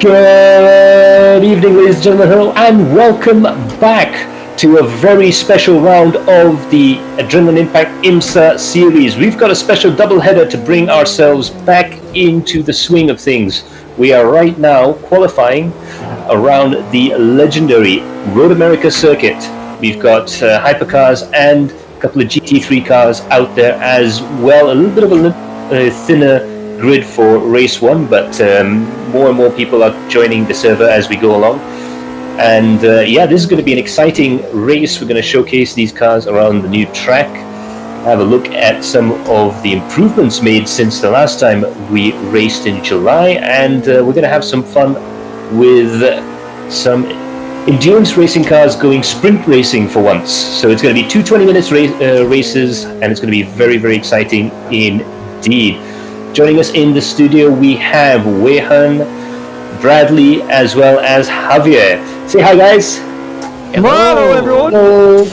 Good evening, ladies and gentlemen, hello, and welcome back to a very special round of the Adrenaline Impact IMSA series. We've got a special doubleheader to bring ourselves back into the swing of things. We are right now qualifying around the legendary Road America circuit. We've got hypercars and a couple of GT3 cars out there as well. A little bit of a thinner grid for race one, but more and more people are joining the server as we go along. And this is going to be an exciting race. We're going to showcase these cars around the new track, have a look at some of the improvements made since the last time we raced in July, and we're going to have some fun with some endurance racing cars going sprint racing for once. So it's going to be two 20-minute races, and it's going to be very, very exciting indeed. Joining us in the studio, we have Wehan, Bradley, as well as Javier. Say hi, guys. Hello, everyone. Hello.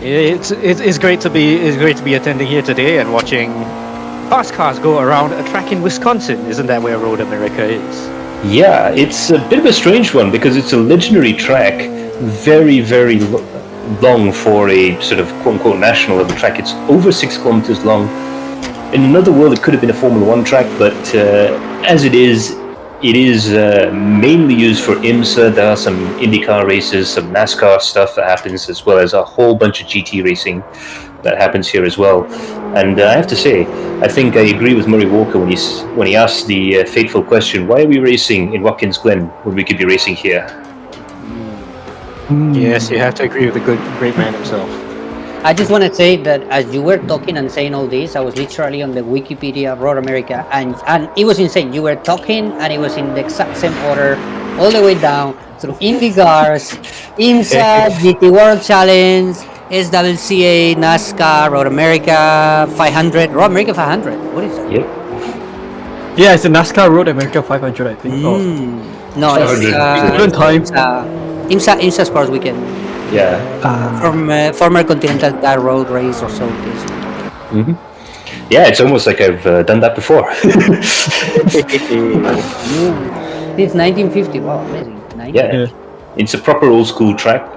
It's great to be attending here today and watching fast cars go around a track in Wisconsin. Isn't that where Road America is? Yeah, it's a bit of a strange one because it's a legendary track, very, very long for a sort of quote-unquote national level track. It's over 6 kilometers long. In another world, it could have been a Formula 1 track, but as it is mainly used for IMSA. There are some IndyCar races, some NASCAR stuff that happens, as well as a whole bunch of GT racing that happens here as well. And I have to say, I think I agree with Murray Walker when he asked the fateful question, why are we racing in Watkins Glen when we could be racing here? Yes, you have to agree with the great man himself. I just want to say that as you were talking and saying all this, I was literally on the Wikipedia Road America, and it was insane. You were talking, and it was in the exact same order, all the way down through IndyCars, IMSA, GT World Challenge, SWCA, NASCAR, Road America 500, Road America 500. What is that? Yep. Yeah, it's a NASCAR Road America 500, I think. No, it's different time. IMSA Sports Weekend. Yeah. From former Continental Tire Road Race or so. Mm-hmm. Yeah, it's almost like I've done that before. It's 1950. Wow, amazing. Yeah. It's a proper old school track,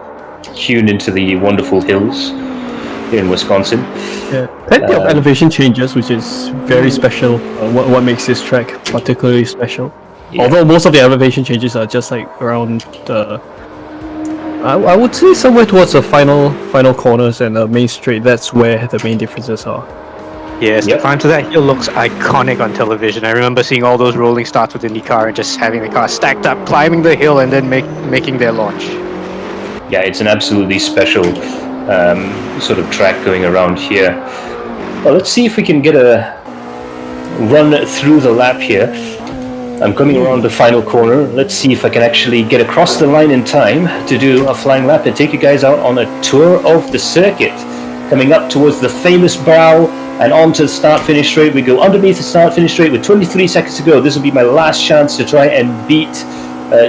hewn into the wonderful hills here in Wisconsin. Yeah, plenty of elevation changes, which is very special. What makes this track particularly special? Yeah. Although most of the elevation changes are just like around the, I would say somewhere towards the final corners and the main straight. That's where the main differences are. Yes, the climb to that hill looks iconic on television. I remember seeing all those rolling starts with IndyCar and just having the car stacked up, climbing the hill, and then making their launch. Yeah, it's an absolutely special sort of track going around here. Well, let's see if we can get a run through the lap here. I'm coming around the final corner. Let's see if I can actually get across the line in time to do a flying lap and take you guys out on a tour of the circuit. Coming up towards the famous brow and onto the start-finish straight. We go underneath the start-finish straight with 23 seconds to go. This will be my last chance to try and beat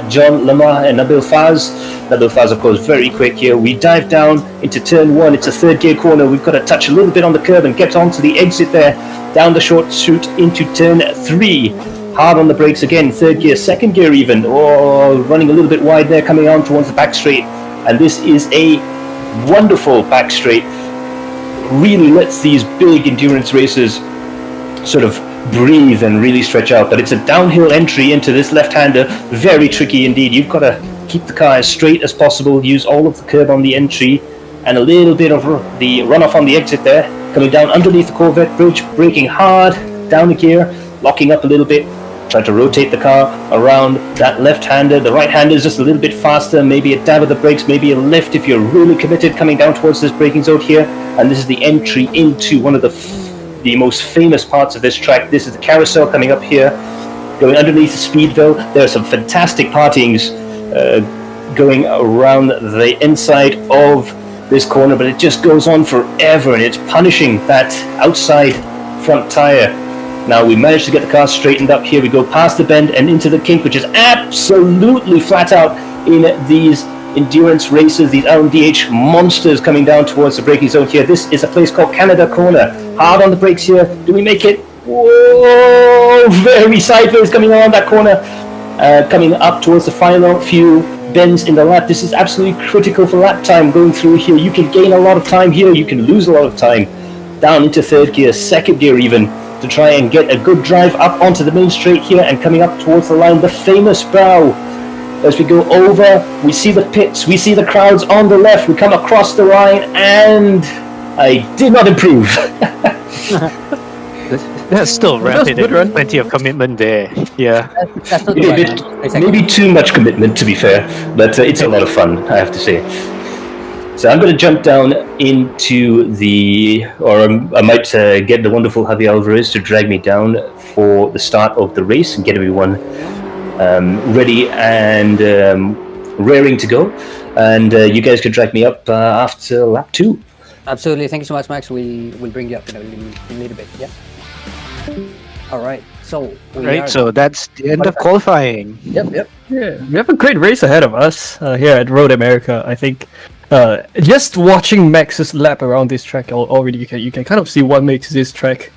John Lamar and Nabil Faz. Nabil Faz, of course, very quick here. We dive down into turn 1. It's a third gear corner. We've got to touch a little bit on the curb and get onto the exit there. Down the short chute into turn 3. Hard on the brakes again, third gear, second gear even. Oh, running a little bit wide there, coming on towards the back straight. And this is a wonderful back straight. Really lets these big endurance races sort of breathe and really stretch out. But it's a downhill entry into this left-hander. Very tricky indeed. You've got to keep the car as straight as possible, use all of the curb on the entry, and a little bit of the runoff on the exit there. Coming down underneath the Corvette bridge, braking hard, down the gear, locking up a little bit. Trying to rotate the car around that left-hander. The right-hander is just a little bit faster, maybe a dab of the brakes, maybe a lift if you're really committed, coming down towards this braking zone here. And this is the entry into one of the most famous parts of this track. This is the carousel coming up here, going underneath the Speedville. There are some fantastic partings going around the inside of this corner, but it just goes on forever, and it's punishing that outside front tire. Now we managed to get the car straightened up here. We go past the bend and into the kink, which is absolutely flat out in these endurance races, these LMDH monsters coming down towards the braking zone here. This is a place called Canada Corner. Hard on the brakes here. Do we make it? Whoa! Very sideways coming around that corner. coming up towards the final few bends in the lap. This is absolutely critical for lap time going through here. You can gain a lot of time here, you can lose a lot of time. Down into third gear, second gear even, to try and get a good drive up onto the main straight here and coming up towards the line, the famous bow. As we go over, we see the pits, we see the crowds on the left, we come across the line, and I did not improve. That's still rapid and plenty of commitment there. Yeah. That's not Maybe, too bad, man. maybe too much commitment, to be fair, but it's a lot of fun, I have to say. So I'm going to jump down into I might get the wonderful Javier Alvarez to drag me down for the start of the race and get everyone ready and raring to go. And you guys could drag me up after lap 2. Absolutely. Thank you so much, Max. We'll bring you up in a little bit. Yeah. All right. So So that's the end of qualifying. Yep. Yeah, we have a great race ahead of us here at Road America. I think just watching Max's lap around this track already, you can kind of see what makes this track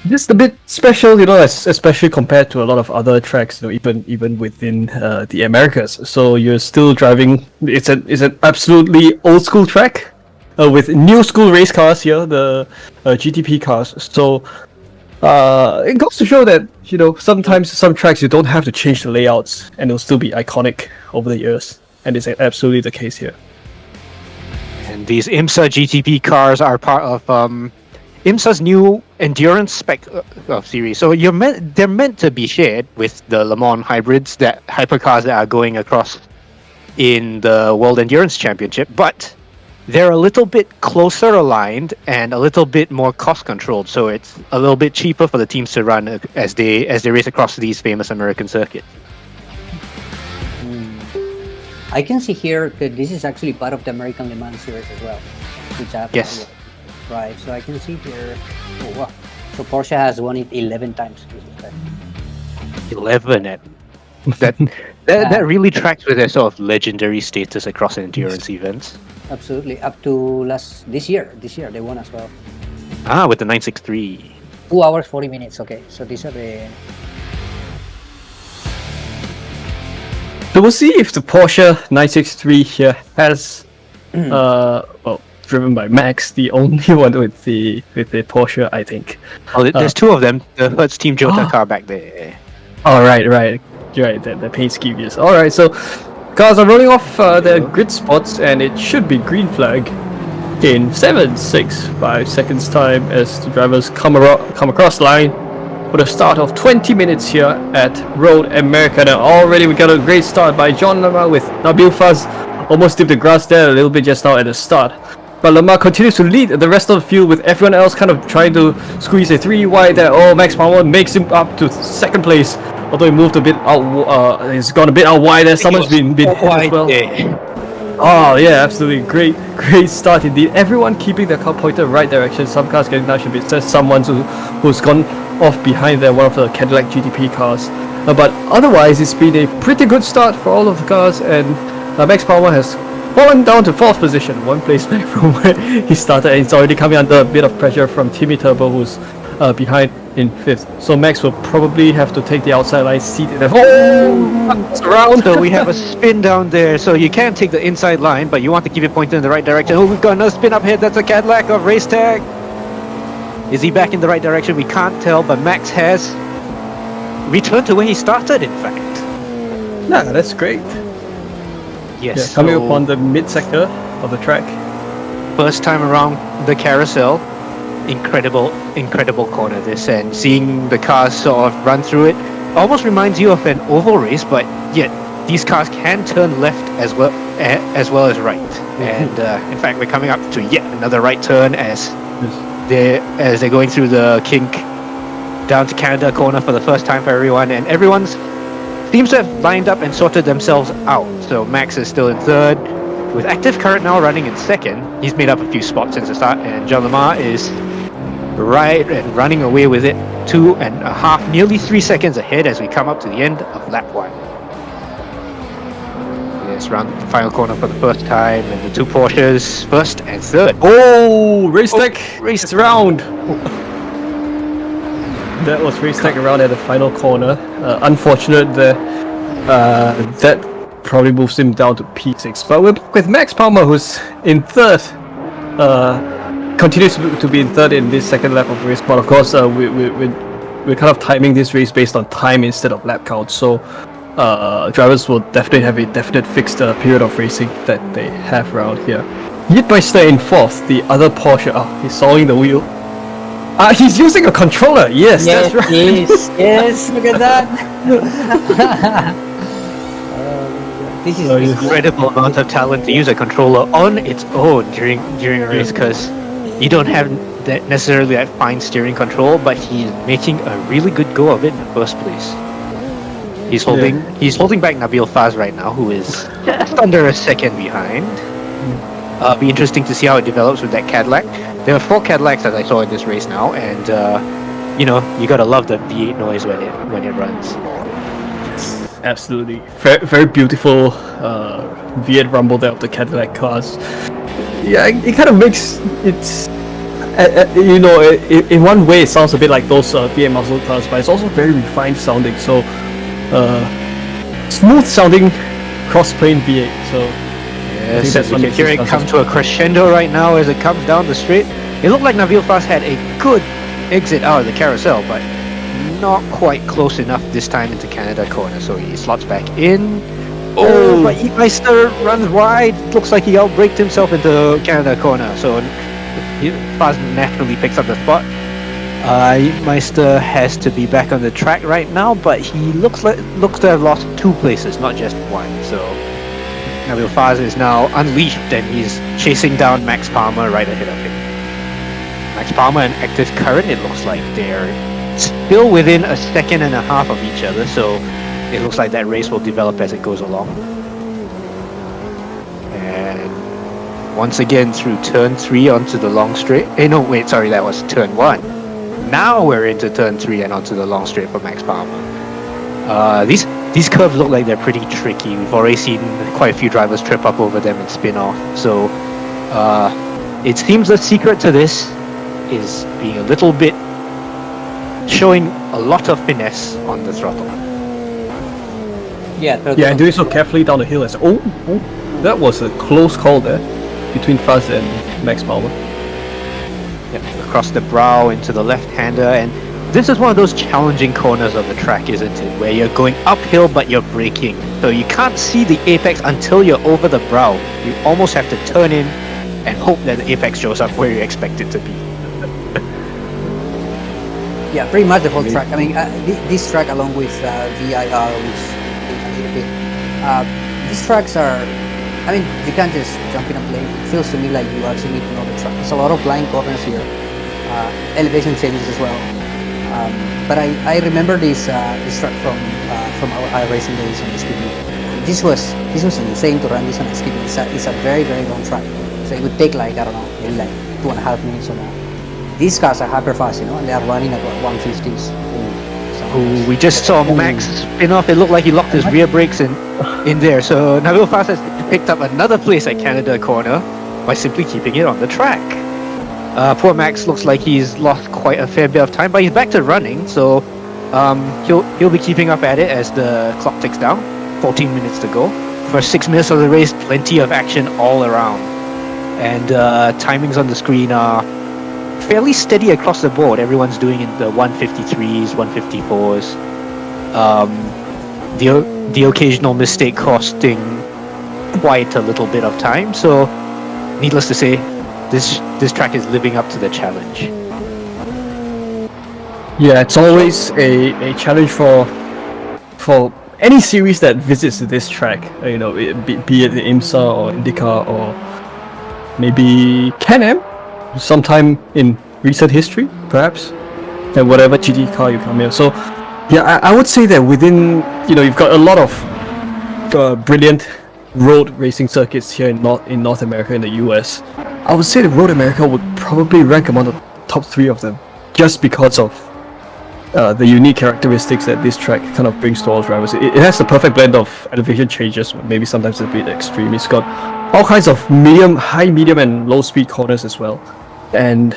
just a bit special, especially compared to a lot of other tracks, even within the Americas. So you're still driving. It's an absolutely old school track with new school race cars here, the GTP cars. So it goes to show that sometimes some tracks you don't have to change the layouts and it'll still be iconic over the years, and it's absolutely the case here. And these IMSA GTP cars are part of IMSA's new endurance spec series. So they're meant to be shared with the Le Mans hybrids, that hypercars that are going across in the World Endurance Championship, but they're a little bit closer aligned and a little bit more cost controlled. So it's a little bit cheaper for the teams to run as they race across these famous American circuits. I can see here that this is actually part of the American Le Mans series as well. Which I have Yes. Right, so I can see here. Oh wow! So Porsche has won it 11 times. 11 at that really tracks with their sort of legendary status across endurance events. Absolutely, up to this year they won as well. With the 963. 2 hours 40 minutes. Okay, so these are the. So we'll see if the Porsche 963 here has, driven by Max, the only one with the Porsche, I think. Oh, there's two of them. The Hertz Team Jota car back there. Oh, right. You're right, the paint scheme, yes. Alright, so cars are rolling off their grid spots, and it should be green flag in 7.65 seconds time as the drivers come across line for the start of 20 minutes here at Road America. Now already we got a great start by John Lamar with Nabil Faz almost dipped the grass there a little bit just now at the start. But Lamar continues to lead the rest of the field with everyone else kind of trying to squeeze a 3 wide there. Oh, Max Palmer makes him up to second place. Although he moved a bit out, he's gone a bit out wide there. Someone's been hit as well. Oh yeah, absolutely great start indeed. Everyone keeping their car pointed right direction. Some cars getting nudged a bit. There's someone who's gone off behind there, one of the Cadillac GTP cars. But otherwise, it's been a pretty good start for all of the cars, and Max Palmer has fallen down to 4th position, one place back from where he started, and he's already coming under a bit of pressure from Timmy Turbo, who's behind in 5th. So Max will probably have to take the outside line seat in the around. So we have a spin down there, so you can take the inside line, but you want to keep it pointed in the right direction. Oh, we've got another spin up here. That's a Cadillac of race tag. Is he back in the right direction? We can't tell, but Max has returned to where he started, in fact. Nah, that's great. Yes. Yeah, coming up on the mid sector of the track. First time around the carousel. Incredible corner this, and seeing the cars sort of run through it almost reminds you of an oval race, but yet these cars can turn left as well as right. And in fact, we're coming up to yet another right turn as they're going through the kink down to Canada corner for the first time for everyone, and everyone's seems to have lined up and sorted themselves out. So Max is still in 3rd, with Active Current now running in 2nd. He's made up a few spots since the start, and John Lamar is right and running away with it, 2.5, nearly 3 seconds ahead as we come up to the end of lap 1. Yes, round the final corner for the first time, and the two Porsches 1st and 3rd. Oh, race round. That was race tech around at the final corner. Unfortunate there that probably moves him down to P6. But we're back with Max Palmer, who's in third. Continues to be in third in this second lap of the race. But of course, we're kind of timing this race based on time instead of lap count. So drivers will definitely have a definite fixed period of racing that they have around here. Yitmeister in fourth, the other Porsche. He's sawing the wheel. He's using a controller. Yes, that's right. Yes, look at that. This is Incredible amount of talent to use a controller on its own during a race, because you don't have that necessarily that fine steering control, but he's making a really good go of it in the first place. He's holding back Nabil Faz right now, who is just under a second behind. Be interesting to see how it develops with that Cadillac. There are 4 Cadillacs that I saw in this race now, and you gotta love the V8 noise when it runs. Absolutely, very, very beautiful V8 rumble there of the Cadillac cars. Yeah, it kind of makes it. In one way, it sounds a bit like those V8 muscle cars, but it's also very refined sounding. So, smooth sounding cross-plane V8. So. Yes, we can hear it come to a crescendo right now as it comes down the straight. It looked like Nabil Faz had a good exit out of the carousel, but not quite close enough this time into Canada corner, so he slots back in. But Yitmeister runs wide. Looks like he outbraked himself into Canada corner, so Faz naturally picks up the spot. Yitmeister has to be back on the track right now, but he looks to have lost 2 places, not just 1. So Nabil Faz is now unleashed, and he's chasing down Max Palmer right ahead of him. Max Palmer and Active Current, it looks like they're still within a second and a half of each other, so it looks like that race will develop as it goes along. And once again through turn 3 onto the long straight. That was turn 1. Now we're into turn 3 and onto the long straight for Max Palmer. These curves look like they're pretty tricky. We've already seen quite a few drivers trip up over them and spin off. So it seems the secret to this is being a little bit, showing a lot of finesse on the throttle. Yeah, and doing so carefully down the hill. That was a close call there between Faz and Max Palmer. Yep, across the brow into the left-hander, and this is one of those challenging corners of the track, isn't it? Where you're going uphill but you're braking. So you can't see the apex until you're over the brow. You almost have to turn in and hope that the apex shows up where you expect it to be. Yeah, pretty much the whole track. I mean, this track along with VIR, which a little bit. These tracks are, I mean, you can't just jump in and play. It feels to me like you actually need to know the track. There's a lot of blind corners here. Elevation changes as well. But I remember this track from our iRacing days on the Skippy. This was insane to run this on the Skippy. It's a very, very long track. So it would take like, I don't know, maybe like 2.5 minutes or more. These cars are hyper fast, and they are running at 150s. We just saw Max spin off. It looked like he locked his rear brakes in there. So Nabil Faz has picked up another place at Canada corner by simply keeping it on the track. Poor Max looks like he's lost quite a fair bit of time, but he's back to running, so he'll be keeping up at it as the clock ticks down. 14 minutes to go. First 6 minutes of the race, plenty of action all around. And timings on the screen are fairly steady across the board. Everyone's doing in the 153s, 154s. The occasional mistake costing quite a little bit of time, so needless to say, this track is living up to the challenge. Yeah, it's always a challenge for any series that visits this track. Be it the IMSA or IndyCar or maybe Can-Am, sometime in recent history, perhaps, and whatever GT car you come here. So, yeah, I would say that within, you've got a lot of brilliant road racing circuits here in North America and the US. I would say that Road America would probably rank among the top 3 of them, just because of the unique characteristics that this track kind of brings to all drivers. It has the perfect blend of elevation changes, maybe sometimes a bit extreme. It's got all kinds of high, medium, and low speed corners as well. And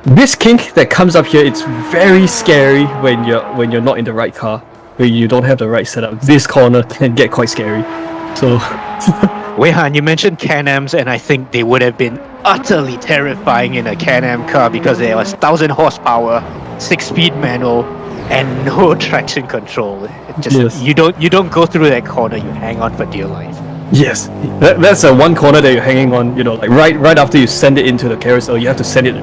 this kink that comes up here, it's very scary when you're not in the right car. where you don't have the right setup, this corner can get quite scary. So Weihan, you mentioned Can-Ams, and I think they would have been utterly terrifying in a Can-Am car because there was 1,000 horsepower, 6-speed manual, and no traction control. It just Yes. you don't go through that corner. You hang on for dear life. yes, that's a one corner that you're hanging on. You know, like right after you send it into the carousel, you have to send it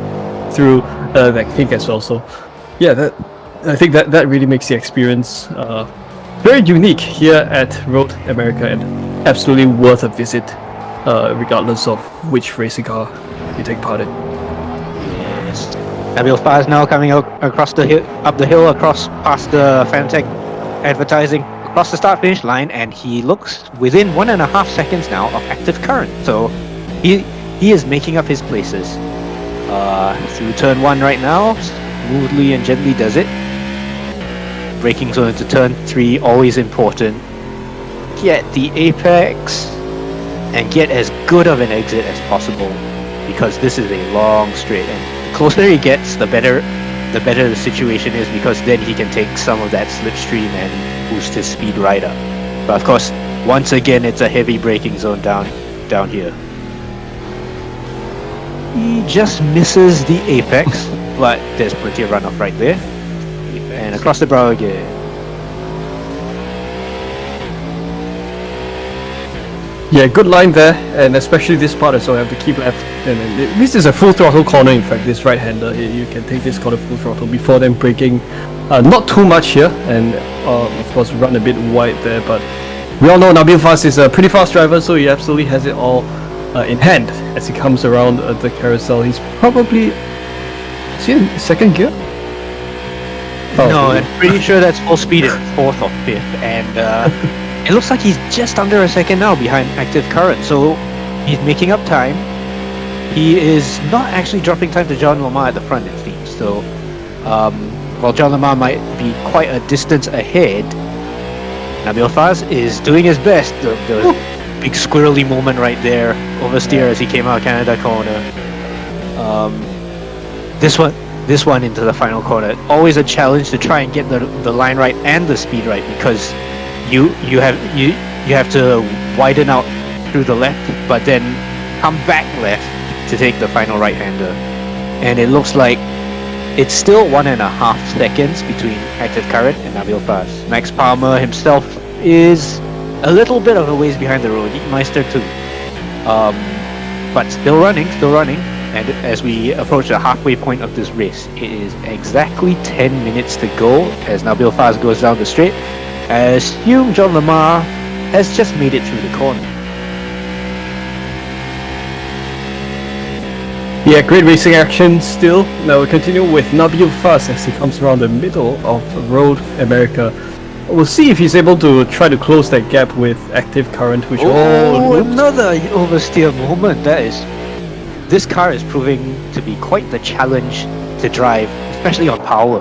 through that kink as well. So yeah, I think that really makes the experience very unique here at Road America and absolutely worth a visit, regardless of which racing car you take part in. Yes. Nabil Faz now coming out across the hill, up the hill, across past the Fantech advertising, across the start-finish line, and he looks within 1.5 seconds now of active current. So he is making up his places. Through turn 1 right now, smoothly and gently does it. Braking zone into turn 3, always important. Get the apex and get as good of an exit as possible, because this is a long straight, and the closer he gets, the better the situation is, because then he can take some of that slipstream and boost his speed right up. But of course, once again, it's a heavy braking zone down here. He just misses the apex, but there's plenty of runoff right there. And across the brow again. Yeah, good line there, and especially this part as well. You have to keep left. And then this is a full throttle corner. In fact, this right-hander, you can take this corner full throttle before then braking. Not too much here, and of course run a bit wide there. But we all know Nabil Faz is a pretty fast driver, so he absolutely has it all in hand as he comes around the carousel. He's probably in second gear. Oh, No, I'm pretty sure that's full speed at 4th or 5th, and it looks like he's just under a second now behind active current, so he's making up time. He is not actually dropping time to John Lamar at the front, it seems. So, while John Lamar might be quite a distance ahead, Nabil Faz is doing his best. The big squirrely moment right there, oversteer as he came out Canada corner. This one into the final corner. Always a challenge to try and get the line right and the speed right, because you have to widen out through the left, but then come back left to take the final right-hander. And it looks like it's still 1.5 seconds between active current and Nabil Faz. Max Palmer himself is a little bit of a ways behind the road. Meister too. But still running. And as we approach the halfway point of this race, it is exactly 10 minutes to go as Nabil Faz goes down the straight. I assume John Lamar has just made it through the corner. Yeah, great racing action still. Now we continue with Nabil Faz as he comes around the middle of Road America. We'll see if he's able to try to close that gap with active current, which Another oversteer moment. This car is proving to be quite the challenge to drive, especially on power.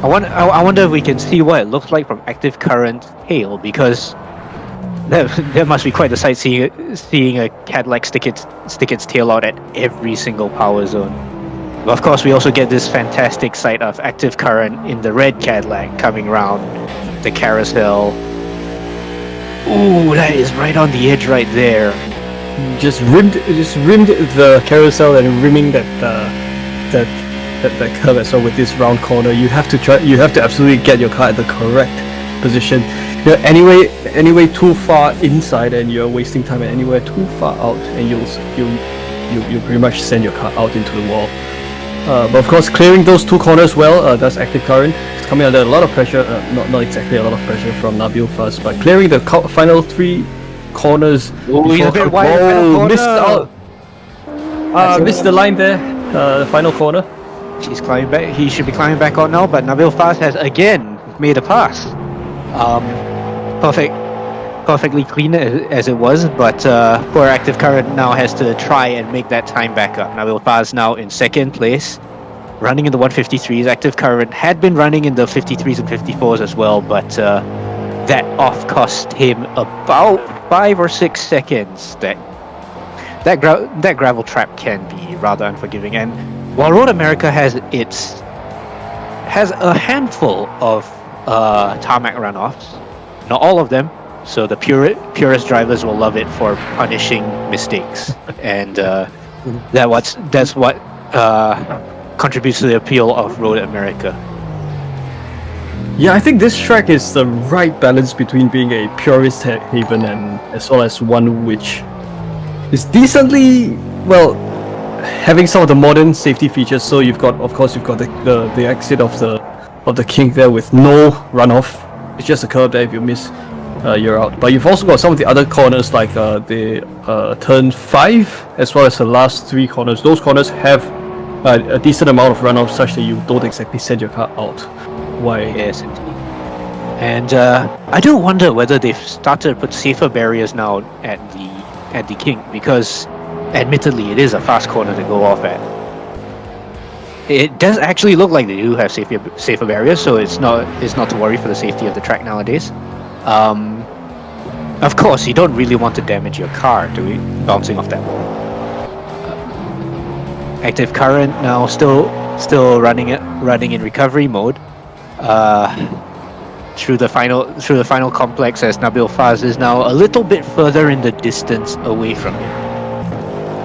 I wonder if we can see what it looks like from active current tail, because that must be quite the sight seeing a Cadillac stick its tail out at every single power zone. But of course, we also get this fantastic sight of active current in the red Cadillac coming around the carousel. Ooh, that is right on the edge right there. just rimmed the carousel and rimming that curve as well with this round corner. You have to absolutely get your car at the correct position. You're anyway too far inside and you're wasting time, and anywhere too far out and you pretty much send your car out into the wall. But of course, clearing those two corners well, that's active current. It's coming under a lot of pressure, not exactly a lot of pressure from Nabil Faz, but clearing the final three corners. Oh, he's a bit wide. Missed out. Missed the line there. The final corner. He's climbing back. He should be climbing back on now, but Nabil Faz has again made a pass. Perfectly clean as it was, but poor active current now has to try and make that time back up. Nabil Faz now in second place, running in the 153s. Active current had been running in the 53s and 54s as well, but that off cost him about 5 or 6 seconds. That gravel trap can be rather unforgiving, and while Road America has a handful of tarmac runoffs. Not all of them. So the purest drivers will love it for punishing mistakes, and that's what contributes to the appeal of Road America. Yeah, I think this track is the right balance between being a purist haven and as well as one which is decently, well, having some of the modern safety features. So you've got the exit of the kink there with no runoff. It's just a curve there. If you miss, you're out. But you've also got some of the other corners like the turn 5 as well as the last 3 corners. Those corners have a decent amount of runoff such that you don't exactly send your car out. Why? Yes, indeed. And I do wonder whether they've started to put safer barriers now at the kink, because admittedly it is a fast corner to go off at. It does actually look like they do have safer barriers, so it's not to worry for the safety of the track nowadays. Of course, you don't really want to damage your car, do we? Bouncing off that wall. Active current now still running in recovery mode. Through the final complex, as Nabil Faz is now a little bit further in the distance away from him.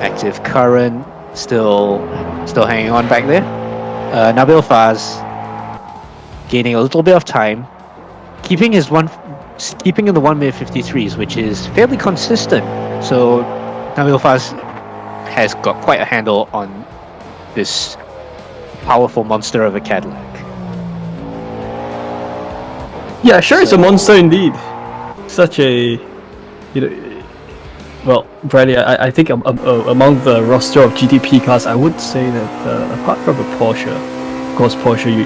Active current still hanging on back there. Nabil Faz gaining a little bit of time, keeping in the 1 minute 53s, which is fairly consistent. So Nabil Faz has got quite a handle on this powerful monster of a Cadillac. Yeah, sure, it's a monster indeed. Such a, well, Bradley, I think among the roster of GTP cars, I would say that apart from a Porsche, of course, Porsche,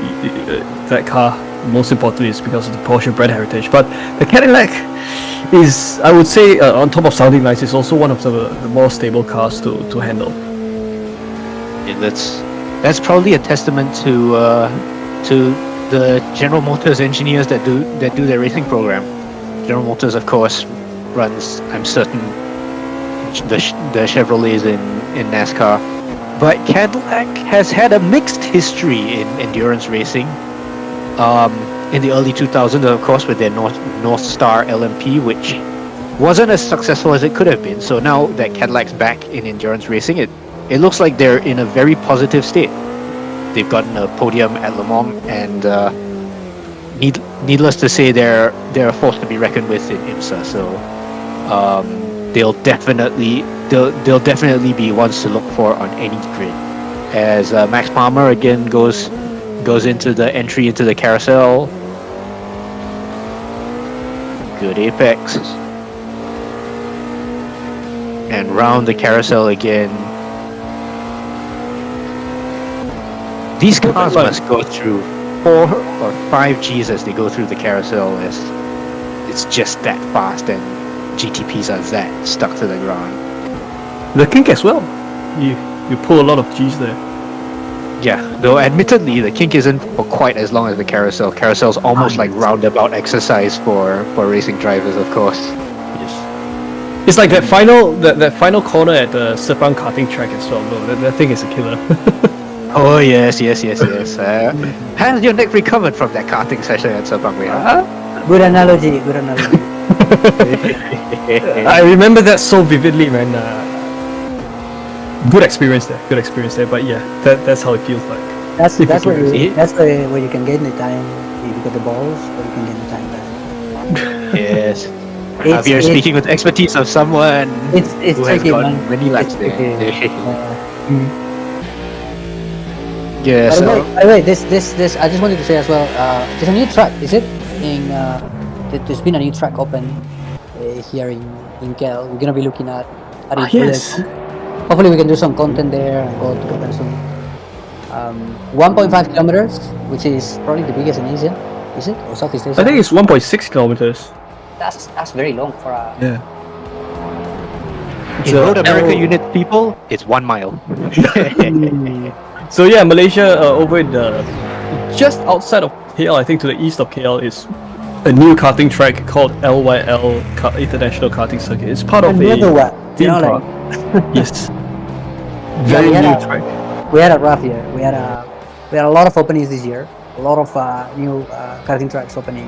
that car, most importantly, is because of the Porsche brand heritage. But the Cadillac is, I would say, on top of sounding nice, is also one of the more stable cars to handle. Yeah, that's probably a testament to the General Motors engineers that do their racing program. General Motors, of course, runs, I'm certain, the Chevrolets in NASCAR. But Cadillac has had a mixed history in endurance racing. In the early 2000s, of course, with their North Star LMP, which wasn't as successful as it could have been. So now that Cadillac's back in endurance racing, it looks like they're in a very positive state. They've gotten a podium at Le Mans, and needless to say, they're a force to be reckoned with in IMSA. So they'll definitely be ones to look for on any grid. As Max Palmer again goes into the entry into the carousel. Good apex. And round the carousel again. These cars must go through 4 or 5 Gs as they go through the carousel, as it's just that fast and GTPs are that stuck to the ground. The kink as well. You pull a lot of Gs there. Yeah, though admittedly the kink isn't for quite as long as the carousel. Carousel's almost like roundabout exercise for racing drivers, of course. Yes. It's like that final corner at the Sepang karting track as well. No, that thing is a killer. Oh yes. Has your neck recovered from that karting session at Sepang? Good analogy. I I remember that so vividly, man. Good experience there. But yeah, that's how it feels like. That's where you can gain the time. You got the balls, but you can gain the time back. Yes. Javier speaking with expertise of someone It's who has tricky, gotten man. many laps It's there. tricky. Yeah, By so the way, this I just wanted to say as well. There's a new track. Is it in? There's been a new track open here in KL. We're gonna be looking at it. Yes. Hopefully, we can do some content there and go to open soon. 1.5 kilometers, which is probably the biggest in Asia. Is it, or Southeast Asia? I think it's 1.6 kilometers. That's very long for a. Yeah. in Road America unit people, it's 1 mile. So yeah, Malaysia over in just outside of KL, I think to the east of KL, is a new karting track called LYL International Karting Circuit. It's part of Another one. theme park. Yes. Very we had new a- track. We had a rough year. We had a lot of openings this year. a lot of new karting tracks opening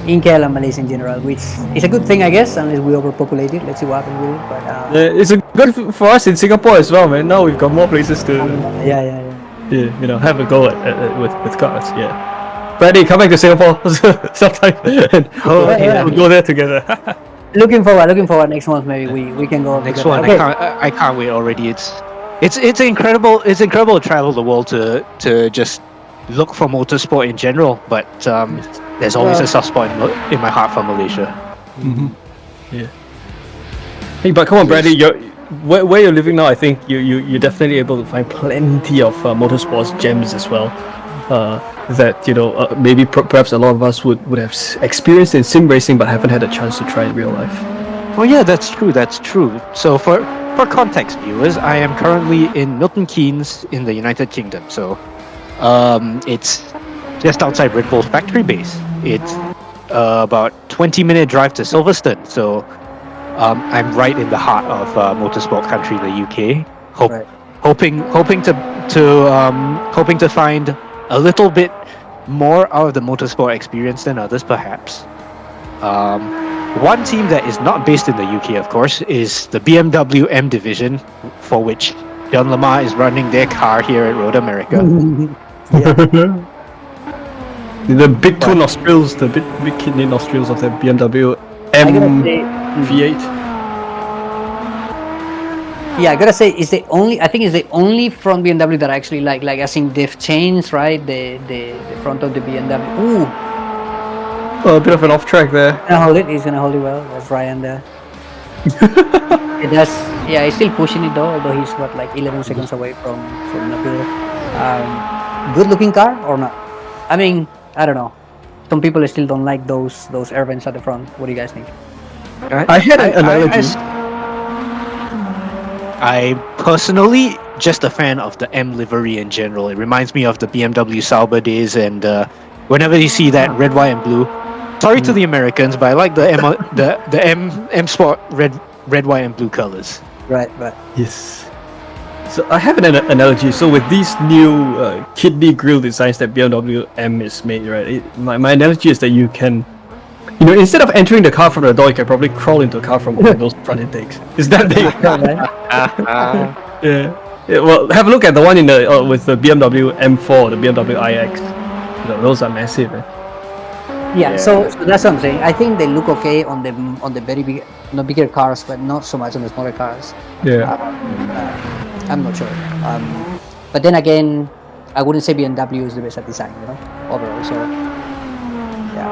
in KL and Malaysia in general, which is a good thing, I guess, unless we overpopulate it. Let's see what happens with it. But It's a good for us in Singapore as well, man. Now we've got more places to have a go at with cars. Yeah. Brady, come back to Singapore sometime and we'll go there together. Looking forward. Next month, maybe we can go. Next together. one, Okay. I can't wait already. It's incredible. It's incredible to travel the world to just look for motorsport in general. But there's always a soft spot in my heart for Malaysia. Yeah. Hey, but come on, Brady, where you're living now, I think you're definitely able to find plenty of motorsports gems as well. That maybe perhaps a lot of us would have experienced in sim racing but haven't had a chance to try in real life. Oh yeah, that's true. So for context viewers, I am currently in Milton Keynes in the United Kingdom. So it's just outside Red Bull's factory base. It's about 20-minute drive to Silverstone. So I'm right in the heart of motorsport country, the UK. Hoping to find a little bit more out of the motorsport experience than others, perhaps. One team that is not based in the UK, of course, is the BMW M division, for which John Lamar is running their car here at Road America. The big two nostrils, the big kidney nostrils of the BMW M V8. Yeah, I gotta say, I think it's the only front BMW that I actually like as in they've changed, right? The front of the BMW. Ooh. Oh, a bit of an off track there. He's gonna hold it well. That's Ryan there. It does. Yeah, he's still pushing it though, although he's 11 seconds away from Nabil. Good looking car or not? I mean, I don't know. Some people still don't like those air vents at the front. What do you guys think? I had an analogy. I personally just a fan of the M livery in general. It reminds me of the BMW Sauber days, and whenever you see that red, white, and blue. Sorry to the Americans, but I like the M Sport red, white, and blue colors. Right. Yes. So I have an analogy. So with these new kidney grille designs that BMW M is made, right? My analogy is that you can, instead of entering the car from the door, you can probably crawl into a car from one of those front intakes. Is that big? Yeah. Well, have a look at the one with the BMW M4, the BMW iX. Those are massive. Yeah, so that's what I'm saying. I think they look okay on the very big, bigger cars, but not so much on the smaller cars. Yeah. I'm not sure. But then again, I wouldn't say BMW is the best at design, overall. So yeah.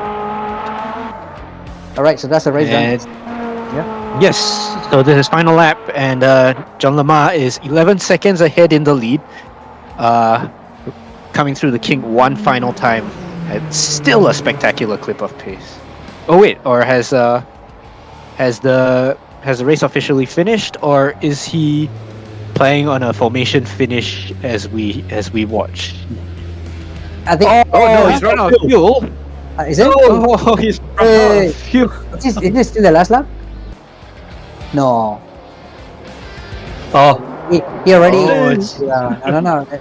All right, so that's the race done. Yeah. Yes. So this is final lap, and John Lamar is 11 seconds ahead in the lead. Coming through the kink one final time. It's still a spectacular clip of pace. Oh wait, or has the race officially finished, or is he playing on a formation finish as we watch? I think. Oh no, he's run out of fuel. Is it? Oh, he's run out of fuel. Is this still the last lap? No. Oh. He already. No.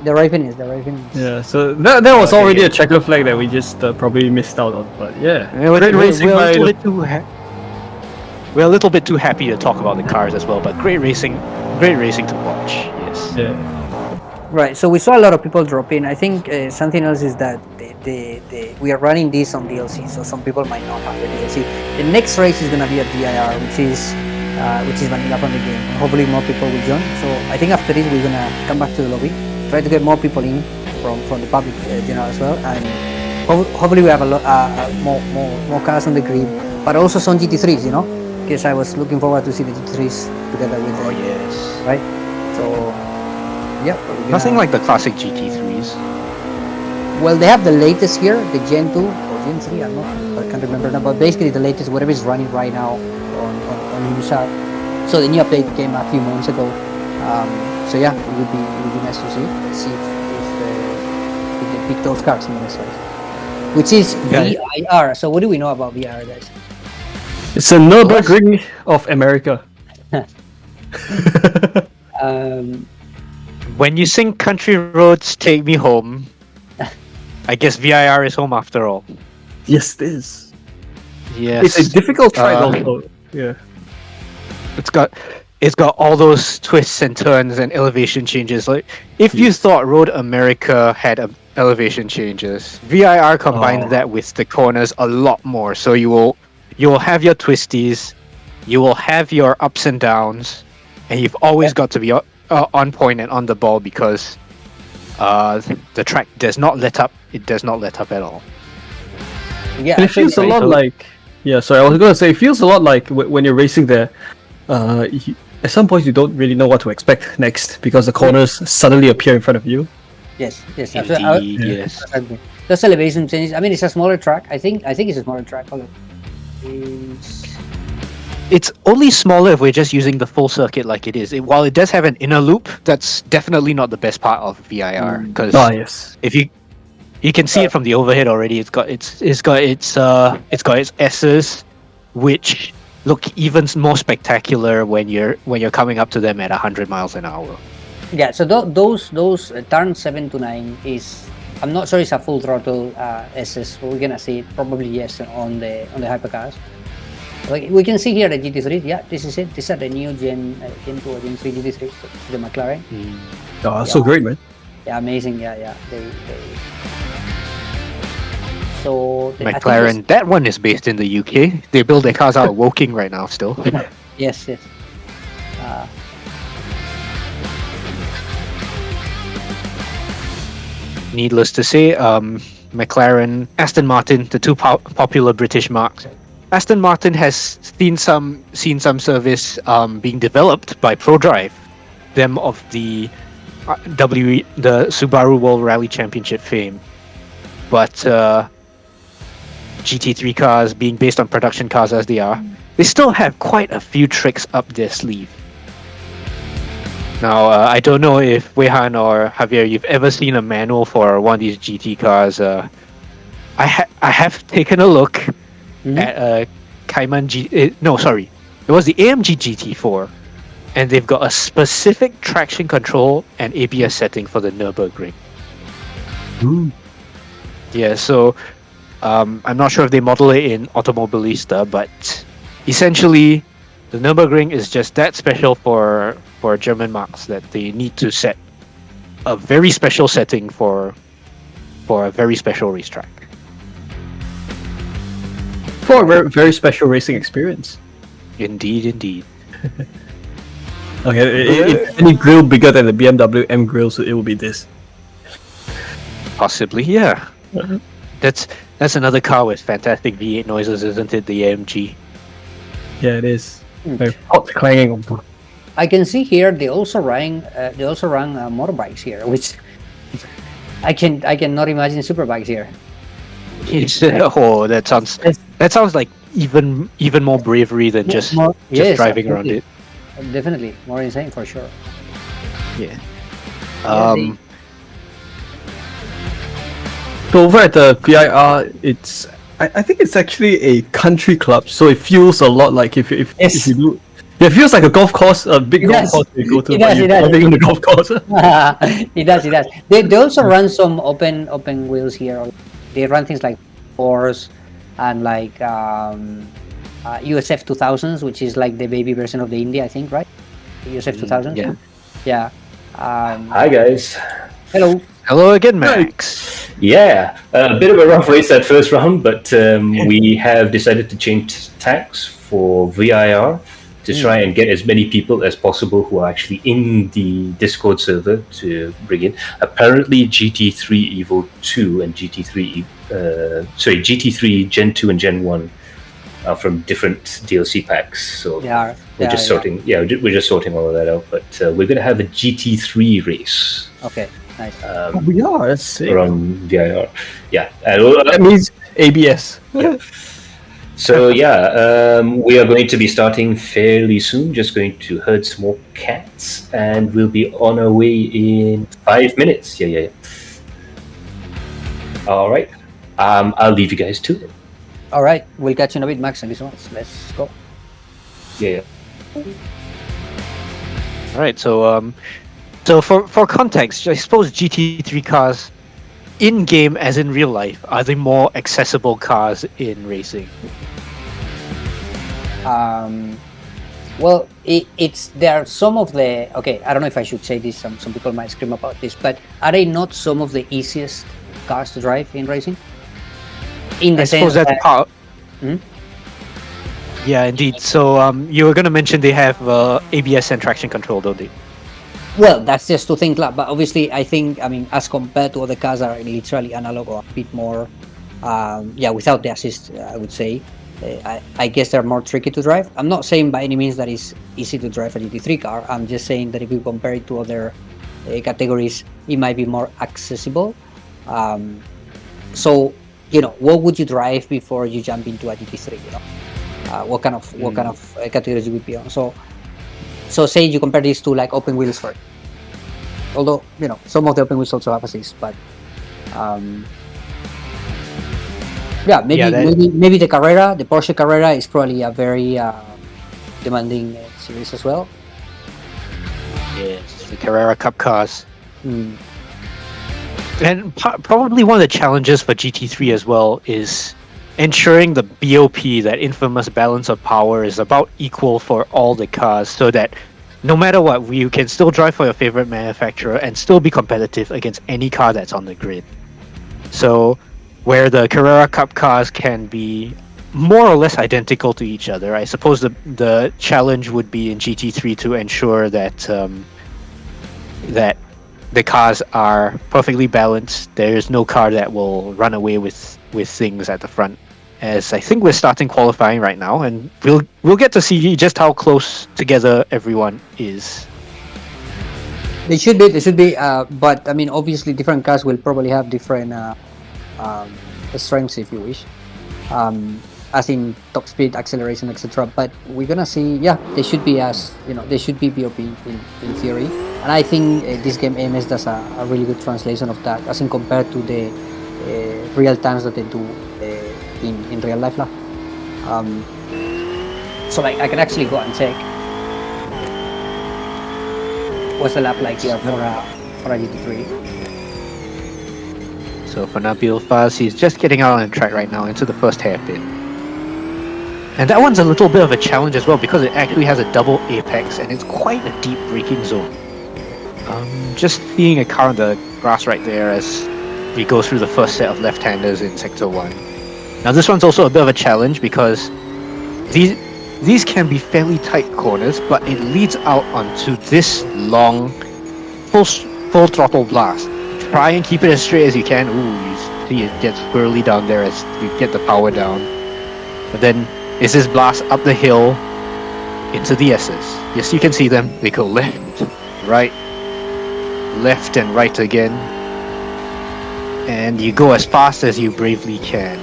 The right finish. Yeah. So that was already a checker flag that we just probably missed out on. But yeah. Great racing. We're a little bit too happy to talk about the cars as well, but great racing to watch. Yes. Yeah. Right. So we saw a lot of people drop in. I think something else is that we are running this on DLC, so some people might not have the DLC. The next race is gonna be at DIR, which is vanilla from the game. Hopefully more people will join. So I think after this we're gonna come back to the lobby, try to get more people in from the public as well, and hopefully we have a lot more cars on the grid, but also some GT3s, because I was looking forward to see the GT3s together with them. Oh yes. Right. So yeah. Nothing like the classic GT3s. Well, they have the latest here, the Gen 2 or Gen 3. I can't remember now, but basically the latest, whatever is running right now on IMSA. So the new update came a few months ago. So yeah, it would be nice to see. Let's see if they pick those cars in the next race. Which is VIR. So what do we know about VIR, guys? It's a Nürburgring of America. When you sing "Country Roads Take Me Home," I guess VIR is home after all. Yes, it is. Yes. It's a difficult track Uh, also. Yeah. It's got all those twists and turns and elevation changes. Like if you Yes. thought Road America had elevation changes, VIR combines Oh. that with the corners a lot more. So you will have your twisties, you will have your ups and downs, and you've always got to be on point and on the ball because the track does not let up. It does not let up at all. Yeah, And it feels a actually, lot so- like. Yeah, sorry, I was gonna say it feels a lot like when you're racing there. At some point, you don't really know what to expect next because the corners suddenly appear in front of you. yes, yes. Indeed, yes. Exactly. Those elevation changes. I mean, it's a smaller track. I think it's a smaller track. Hold on. It's only smaller if we're just using the full circuit like it is. While it does have an inner loop, that's definitely not the best part of VIR because Ah, yes. if you can see it from the overhead already. It's got its S's, which look even more spectacular when you're coming up to them at 100 miles an hour. Yeah, so those turn 7 to 9 is, I'm not sure it's a full throttle SS, but we're gonna see it probably yes on the hypercars. Like we can see here the GT3. Yeah, this is it. These are the new Gen 2 or Gen 3 GT3, so the McLaren. Oh, that's so Yeah. great, man. Yeah, amazing. Yeah. So I think McLaren, that one is based in the UK. They build their cars out of Woking right now still. Yes. Needless to say, McLaren, Aston Martin, the two popular British marques. Aston Martin has seen some service being developed by ProDrive, them of the the Subaru World Rally Championship fame. But GT3 cars, being based on production cars as they are, they still have quite a few tricks up their sleeve. Now, I don't know if Wehan or Javier, you've ever seen a manual for one of these GT cars. I have taken a look at Cayman it was the AMG GT4, and they've got a specific traction control and ABS setting for the Nürburgring. Yeah, so I'm not sure if they model it in Automobilista, but essentially the Nürburgring is just that special for German marques that they need to set a very special setting for a very special racetrack. For a very, very special racing experience. Indeed. Okay, if any grill bigger than the BMW M grill, so it will be this. Possibly, yeah. That's another car with fantastic V8 noises, isn't it? The AMG. Yeah, it is. Like, pots clanging. I can see here they also run motorbikes here, which I cannot imagine superbikes here. Oh, that sounds like even more bravery than just Yes, driving around absolutely. it. Definitely more insane for sure. Yeah. So over at the VIR, it's I think it's actually a country club, so it feels a lot like if you do. Yeah, it feels like a golf course, a big golf course you go to, but you're driving on the golf course. It does. They also run some open wheels here. They run things like fours and like USF 2000s, which is like the baby version of the Indy, I think, right? The USF 2000. Yeah. Hi guys. Hello again, Max. Yeah, a bit of a rough race that first round, but we have decided to change tacks for VIR to try and get as many people as possible who are actually in the Discord server to bring in. Apparently, GT3 Evo 2 and GT3 Gen 2 and Gen 1 are from different DLC packs. So we're just sorting all of that out. But we're going to have a GT3 race. Okay. Nice. We are. That's sick. Around VIR. Yeah. That means ABS. Yeah. So we are going to be starting fairly soon. Just going to herd some more cats, and we'll be on our way in 5 minutes. Yeah. All right. I'll leave you guys to it. All right. We'll catch you in a bit, Max. Thank you so much. Let's go. Yeah. All right. So for context, I suppose GT3 cars in game as in real life, are they more accessible cars in racing? Well, it's there are some of the okay. I don't know if I should say this. Some people might scream about this, but are they not some of the easiest cars to drive in racing? In the I suppose sense that's that, part. Hmm? Yeah, indeed. So you were going to mention they have ABS and traction control, don't they? well, that's just to think. But obviously, I mean, as compared to other cars that are literally analog or a bit more, without the assist, I would say. I guess they're more tricky to drive. I'm not saying by any means that it's easy to drive a GT3 car. I'm just saying that if you compare it to other categories, it might be more accessible. So, what would you drive before you jump into a GT3? What kind of categories you would be on? So say you compare these to like open wheels for. Although some of the open wheels also have assist, but maybe the Carrera, the Porsche Carrera is probably a very demanding series as well. Yes, the Carrera Cup cars. Mm. And probably one of the challenges for GT3 as well is ensuring the BOP, that infamous balance of power, is about equal for all the cars, so that no matter what, you can still drive for your favorite manufacturer and still be competitive against any car that's on the grid. So where the Carrera Cup cars can be more or less identical to each other, I suppose the challenge would be in GT3 to ensure that that the cars are perfectly balanced. There's no car that will run away with things at the front, as I think we're starting qualifying right now, and we'll get to see just how close together everyone is. They should be. But I mean, obviously, different cars will probably have different strengths, if you wish, as in top speed, acceleration, etc. But we're gonna see. Yeah, they should be they should be BOP in theory. And I think this game AMS does a really good translation of that, as in compared to the real times that they do in real life. So like I can actually go and check what's the lap like here for a GT3. So for Nabil Faz, he's just getting out on the track right now into the first hairpin. And that one's a little bit of a challenge as well, because it actually has a double apex and it's quite a deep braking zone. Just seeing a car on the grass right there as we go through the first set of left-handers in Sector 1. Now this one's also a bit of a challenge because these can be fairly tight corners, but it leads out onto this long full throttle blast. Try and keep it as straight as you can. Ooh, you see it gets swirly down there as you get the power down. But then is this blast up the hill into the S's. Yes, you can see them. They go left, right, left and right again. And you go as fast as you bravely can.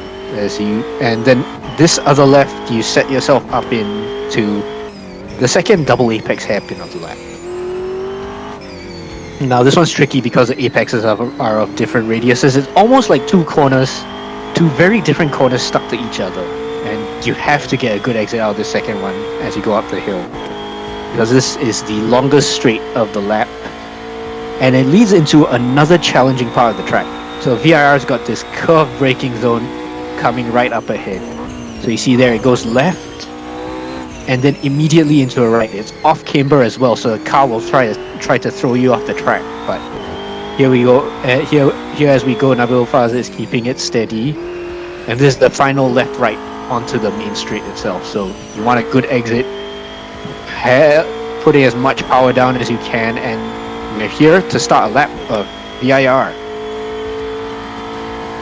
And then this other left, you set yourself up into the second double apex hairpin of the lap. Now this one's tricky because the apexes are of different radiuses. It's almost like two very different corners stuck to each other, and you have to get a good exit out of the second one as you go up the hill, because this is the longest straight of the lap, and it leads into another challenging part of the track. So VIR's got this curved braking zone coming right up ahead. So you see there, it goes left and then immediately into a right. It's off camber as well, so the car will try to throw you off the track. But here we go. Here as we go, Nabil Faz is keeping it steady, and this is the final left-right onto the main straight itself. So you want a good exit, putting as much power down as you can, and we're here to start a lap of VIR.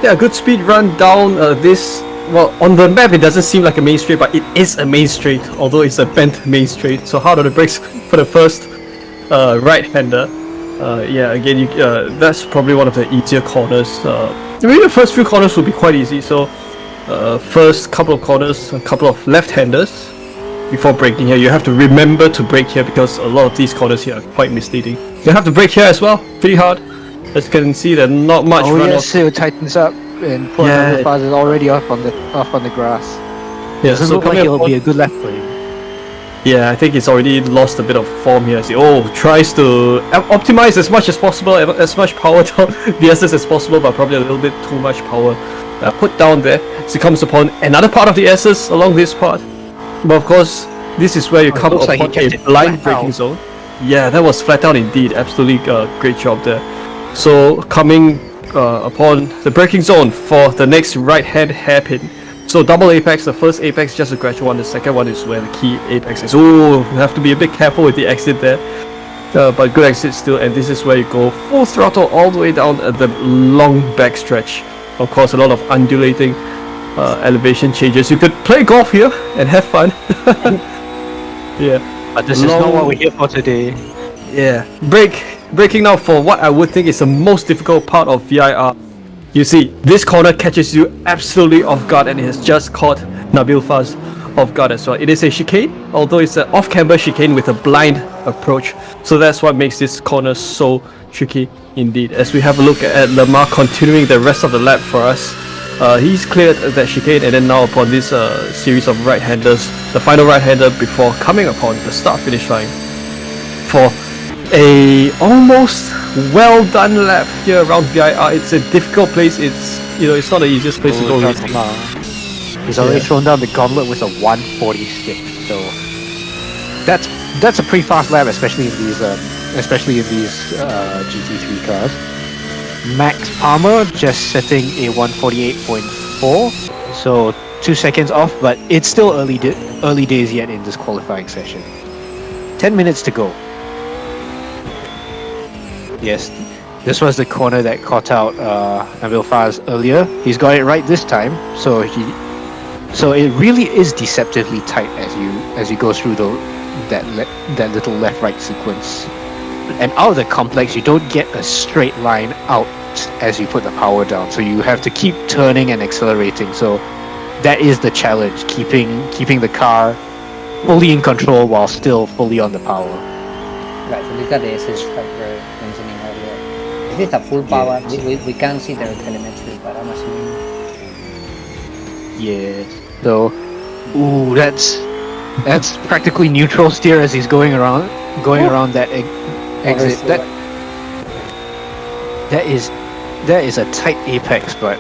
Yeah, good speed run down this. Well, on the map it doesn't seem like a main straight, but it is a main straight, although it's a bent main straight. So hard on the brakes for the first right-hander. Yeah, again, that's probably one of the easier corners. Maybe the first few corners will be quite easy. So first couple of corners, a couple of left-handers before braking here. You have to remember to brake here because a lot of these corners here are quite misleading. You have to brake here as well, pretty hard. As you can see, there's not much runoff. Yes, so it tightens up. And poor Nabil Faz is already off on the grass. Yeah, Doesn't so look like it'll be a good lap for him. Yeah, I think he's already lost a bit of form here. As he tries to optimize as much as possible, as much power down VSS as possible, but probably a little bit too much power put down there. As he comes upon another part of the SS along this part. But of course, this is where you come looks like he upon kept a it blind flat braking out. zone. Yeah, that was flat out indeed. Absolutely great job there. So coming upon the braking zone for the next right-hand hairpin. So double apex, the first apex just a gradual one, the second one is where the key apex is. Oh, you have to be a bit careful with the exit there. But good exit still, and this is where you go full throttle all the way down the long back stretch. Of course, a lot of undulating elevation changes. You could play golf here and have fun. Yeah. But this is not what we're here for today. Yeah. Breaking now for what I would think is the most difficult part of VIR. You see, this corner catches you absolutely off guard, and it has just caught Nabil Faz off guard as well. It is a chicane, although it's an off-camber chicane with a blind approach. So that's what makes this corner so tricky indeed. As we have a look at Lamar continuing the rest of the lap for us. He's cleared that chicane, and then now upon this series of right-handers, the final right-hander before coming upon the start-finish line for a almost well done lap here around VIR. It's a difficult place. It's not the easiest place to go racing. He's already thrown down the gauntlet with a 146. So that's a pretty fast lap, especially in these GT3 cars. Max Palmer just setting a 148.4, so 2 seconds off, but it's still early days yet in this qualifying session. 10 minutes to go. Yes, this was the corner that caught out Nabil Faz earlier. He's got it right this time, so it really is deceptively tight as you go through that little left-right sequence. And out of the complex, you don't get a straight line out as you put the power down, so you have to keep turning and accelerating. So that is the challenge, keeping the car fully in control while still fully on the power. Right, so look at the SS that we're mentioning earlier. Is this a full power? Yes. We can't see their telemetry, but I'm assuming. Yeah. So, that's practically neutral steer as he's going around that exit. That is a tight apex, but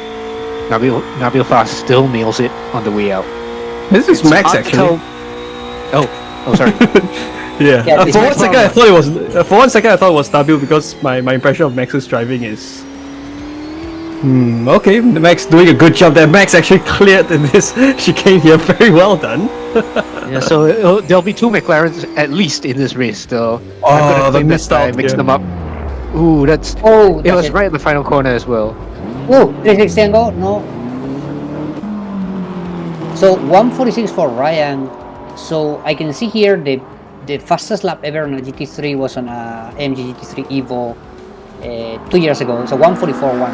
Nabil Faz still nails it on the way out. This is Max hard to actually. Oh, sorry. Yeah. Yeah, For one second, I thought it was Nabil because my impression of Max's driving is. Okay, Max doing a good job there. Max actually cleared in this chicane here. Very well done. Yeah, so there'll be 2 McLarens at least in this race. So they missed out. Mix Yeah. them up. Ooh, it was right at the final corner as well. Oh, 360 angle? No. So 146 for Ryan. So I can see here the fastest lap ever on a GT3 was on a AMG GT3 Evo 2 years ago. So 144.1.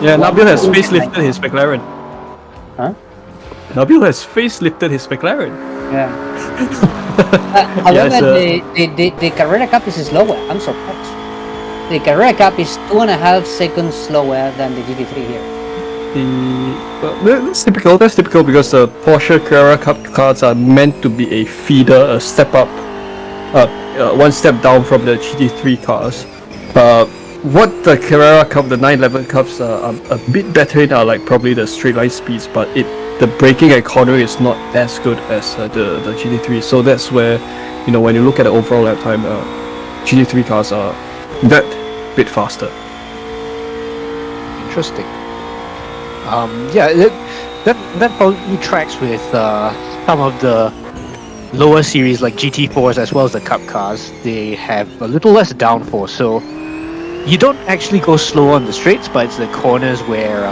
Yeah, Nabil has facelifted his McLaren. Huh? Nabil has facelifted his McLaren. Yeah. However, it's, the Carrera Cup is slower. I'm surprised. The Carrera Cup is 2.5 seconds slower than the GT3 here. That's typical. That's typical because the Porsche Carrera Cup cars are meant to be a feeder, a step up, one step down from the GT3 cars. What the Carrera Cup, the 911 Cups are a bit better in are like probably the straight line speeds, but the braking and cornering is not as good as the GT3. So that's where, when you look at the overall lap time, GT3 cars are that bit faster. Interesting. That probably tracks with some of the lower series like GT4s as well as the Cup cars. They have a little less downforce, so you don't actually go slow on the straights, but it's the corners where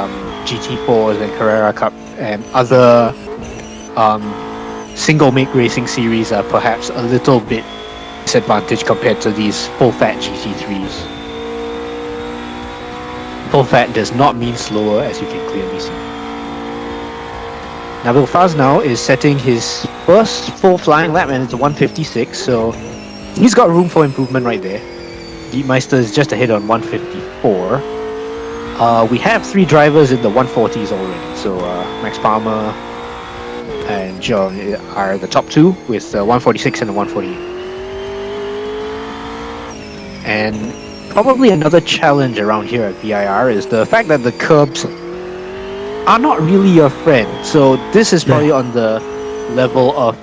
GT4s and Carrera Cup and other single make racing series are perhaps a little bit disadvantaged compared to these full fat GT3s. Full fat does not mean slower, as you can clearly see. Nabil Faz now is setting his first full flying lap, and it's a 156, so he's got room for improvement right there. Dietmeister is just ahead on 154. We have 3 drivers in the 140s already, so Max Palmer, and John are the top two with the 146 and the 148. And probably another challenge around here at VIR is the fact that the curbs are not really your friend. So this is probably on the level of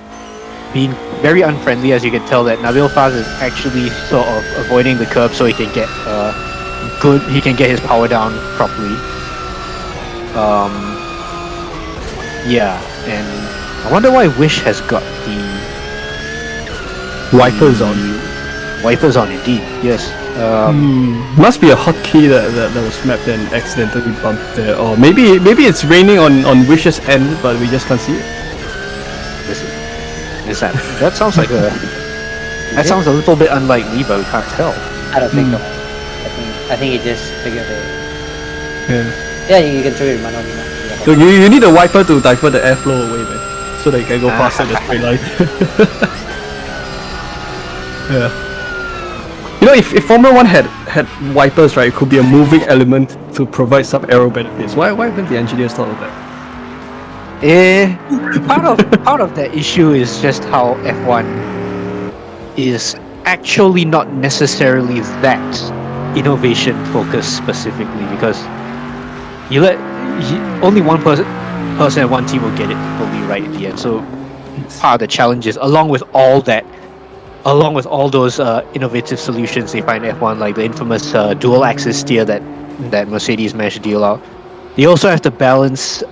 being very unfriendly, as you can tell that Nabil Faz is actually sort of avoiding the curb so he can get he can get his power down properly. Yeah, and I wonder why Wish has got the Wipers on. Wipers on, indeed. Yes. Must be a hotkey that was mapped and accidentally bumped there, or maybe it's raining on Wish's end, but we just can't see it. Is that sounds like a that sounds a little bit unlikely, but we can't tell. I don't think so. I think it just triggered the. Yeah. Yeah, you can trigger it manually. Yeah. So you need a wiper to divert the airflow away, man, so that you can go faster in the straight line. Yeah. You know, if Formula 1 had wipers, right, it could be a moving element to provide some aero benefits. Why haven't the engineers thought of that? Part of that issue is just how F1 is actually not necessarily that innovation focused specifically, because only one person and one team will get it fully right in the end. So part of the challenge is, along with all those innovative solutions they find in F1, like the infamous dual axis steer that Mercedes managed to deal out, they also have to balance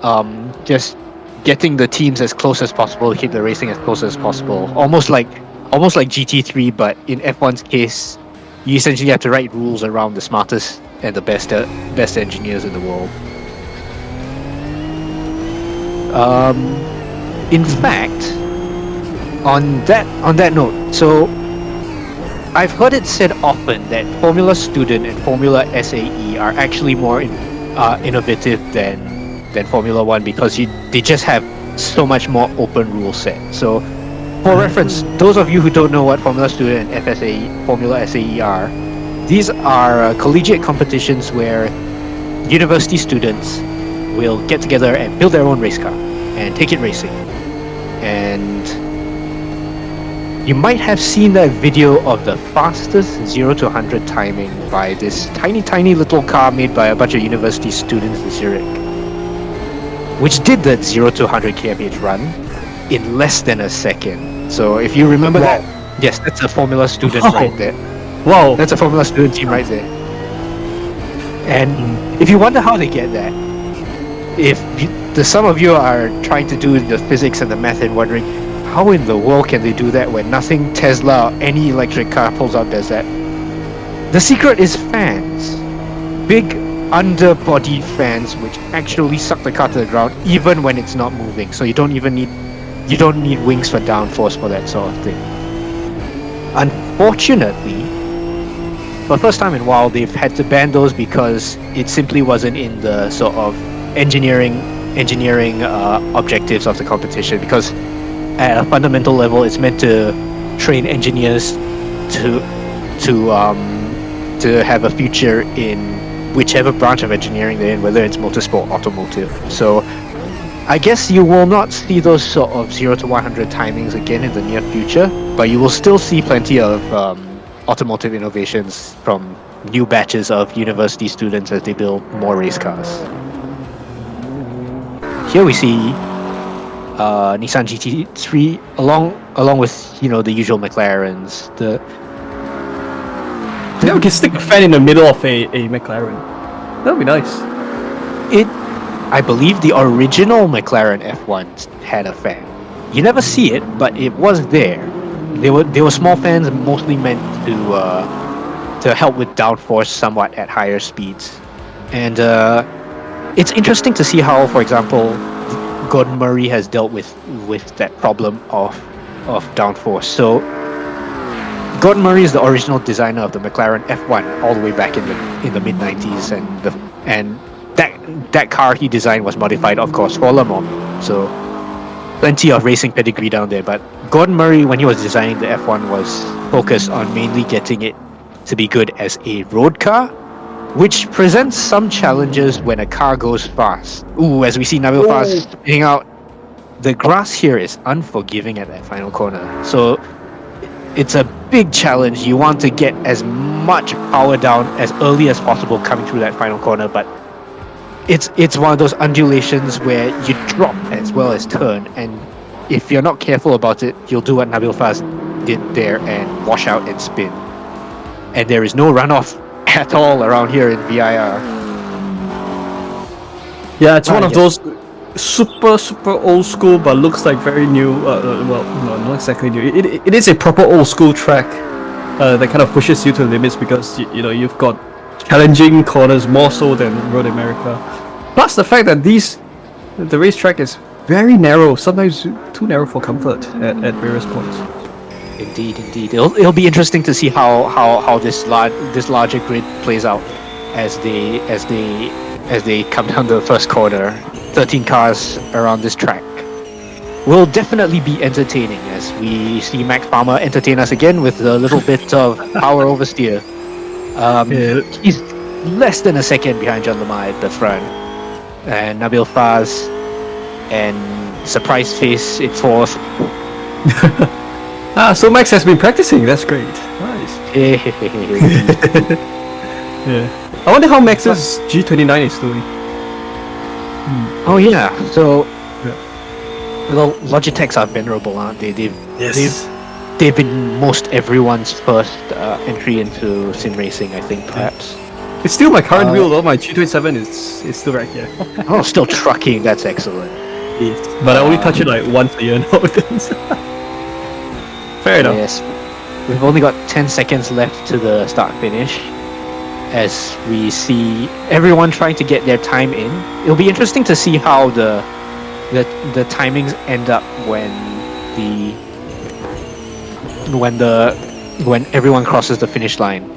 just getting the teams as close as possible, keep the racing as close as possible. Almost like GT3, but in F1's case, you essentially have to write rules around the smartest and the best engineers in the world. In fact, on that note, so I've heard it said often that Formula Student and Formula SAE are actually more innovative than Formula 1 because they just have so much more open rule set. So, for reference, those of you who don't know what Formula Student and Formula SAE are, these are collegiate competitions where university students will get together and build their own race car and take it racing. And you might have seen that video of the fastest 0 to 100 timing by this tiny little car made by a bunch of university students in Zurich, which did that 0 to 100 km/h run in less than a second. So if you remember that, yes, that's a Formula Student right there. Wow. That's a Formula Student team right there. And if you wonder how they get that, some of you are trying to do the physics and the math and wondering, how in the world can they do that when nothing Tesla or any electric car pulls out does that? The secret is fans. Big underbody fans which actually suck the car to the ground even when it's not moving. So you don't need wings for downforce for that sort of thing. Unfortunately, for the first time in a while, they've had to ban those because it simply wasn't in the sort of engineering objectives of the competition, because at a fundamental level it's meant to train engineers to have a future in whichever branch of engineering they're in, whether it's motorsport, automotive. So I guess you will not see those sort of 0 to 100 timings again in the near future, but you will still see plenty of automotive innovations from new batches of university students as they build more race cars. Here we see Nissan GT3 along with the usual McLarens. Yeah, we can stick a fan in the middle of a McLaren. That would be nice. I believe the original McLaren F1 had a fan. You never see it, but it was there. They were small fans, mostly meant to help with downforce somewhat at higher speeds. And it's interesting to see how, for example, Gordon Murray has dealt with that problem of downforce. So Gordon Murray is the original designer of the McLaren F1 all the way back in the mid 90s, and that car he designed was modified, of course, for Le Mans. So plenty of racing pedigree down there. But Gordon Murray, when he was designing the F1, was focused on mainly getting it to be good as a road car, which presents some challenges when a car goes fast. Ooh, as we see Nabil Faz spinning out the grass here is unforgiving at that final corner. So it's a big challenge. You want to get as much power down as early as possible coming through that final corner, but it's one of those undulations where you drop as well as turn, and if you're not careful about it, you'll do what Nabil Faz did there and wash out and spin. And there is no runoff at all around here in VIR. Yeah, it's one of those super old school, but looks like very new. Well, no, not exactly new. It is a proper old school track that kind of pushes you to the limits because you know you've got challenging corners more so than Road America. Plus the fact that the racetrack is very narrow, sometimes too narrow for comfort at various points. Indeed. It'll be interesting to see how this larger grid plays out as they come down the first corner. 13 cars around this track will definitely be entertaining as we see Max Palmer entertain us again with a little bit of power oversteer. He's less than a second behind John Lamar at the front, and Nabil Faz and Surprise Face in fourth. So Max has been practicing. That's great. Nice. Yeah. I wonder how Max's G29 is doing. Oh yeah. So, well, Logitechs are venerable, aren't they? They've been most everyone's first entry into sim racing, I think, perhaps. It's still my current wheel though. My G27 is still right here. Oh, still trucking. That's excellent. Yes. But I only touch it like once a year nowadays. Fair enough. Yes. We've only got 10 seconds left to the start finish as we see everyone trying to get their time in. It'll be interesting to see how the timings end up when everyone crosses the finish line.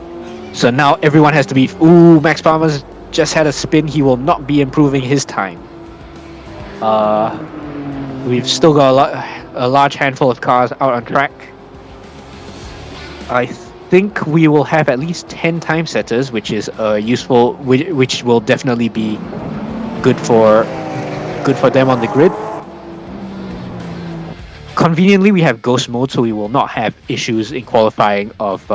So now everyone has to be. Ooh, Max Palmer's just had a spin. He will not be improving his time. We've still got a large handful of cars out on track. I think we will have at least 10 time setters, which is useful, which will definitely be good for them on the grid. Conveniently, we have ghost mode, so we will not have issues in qualifying of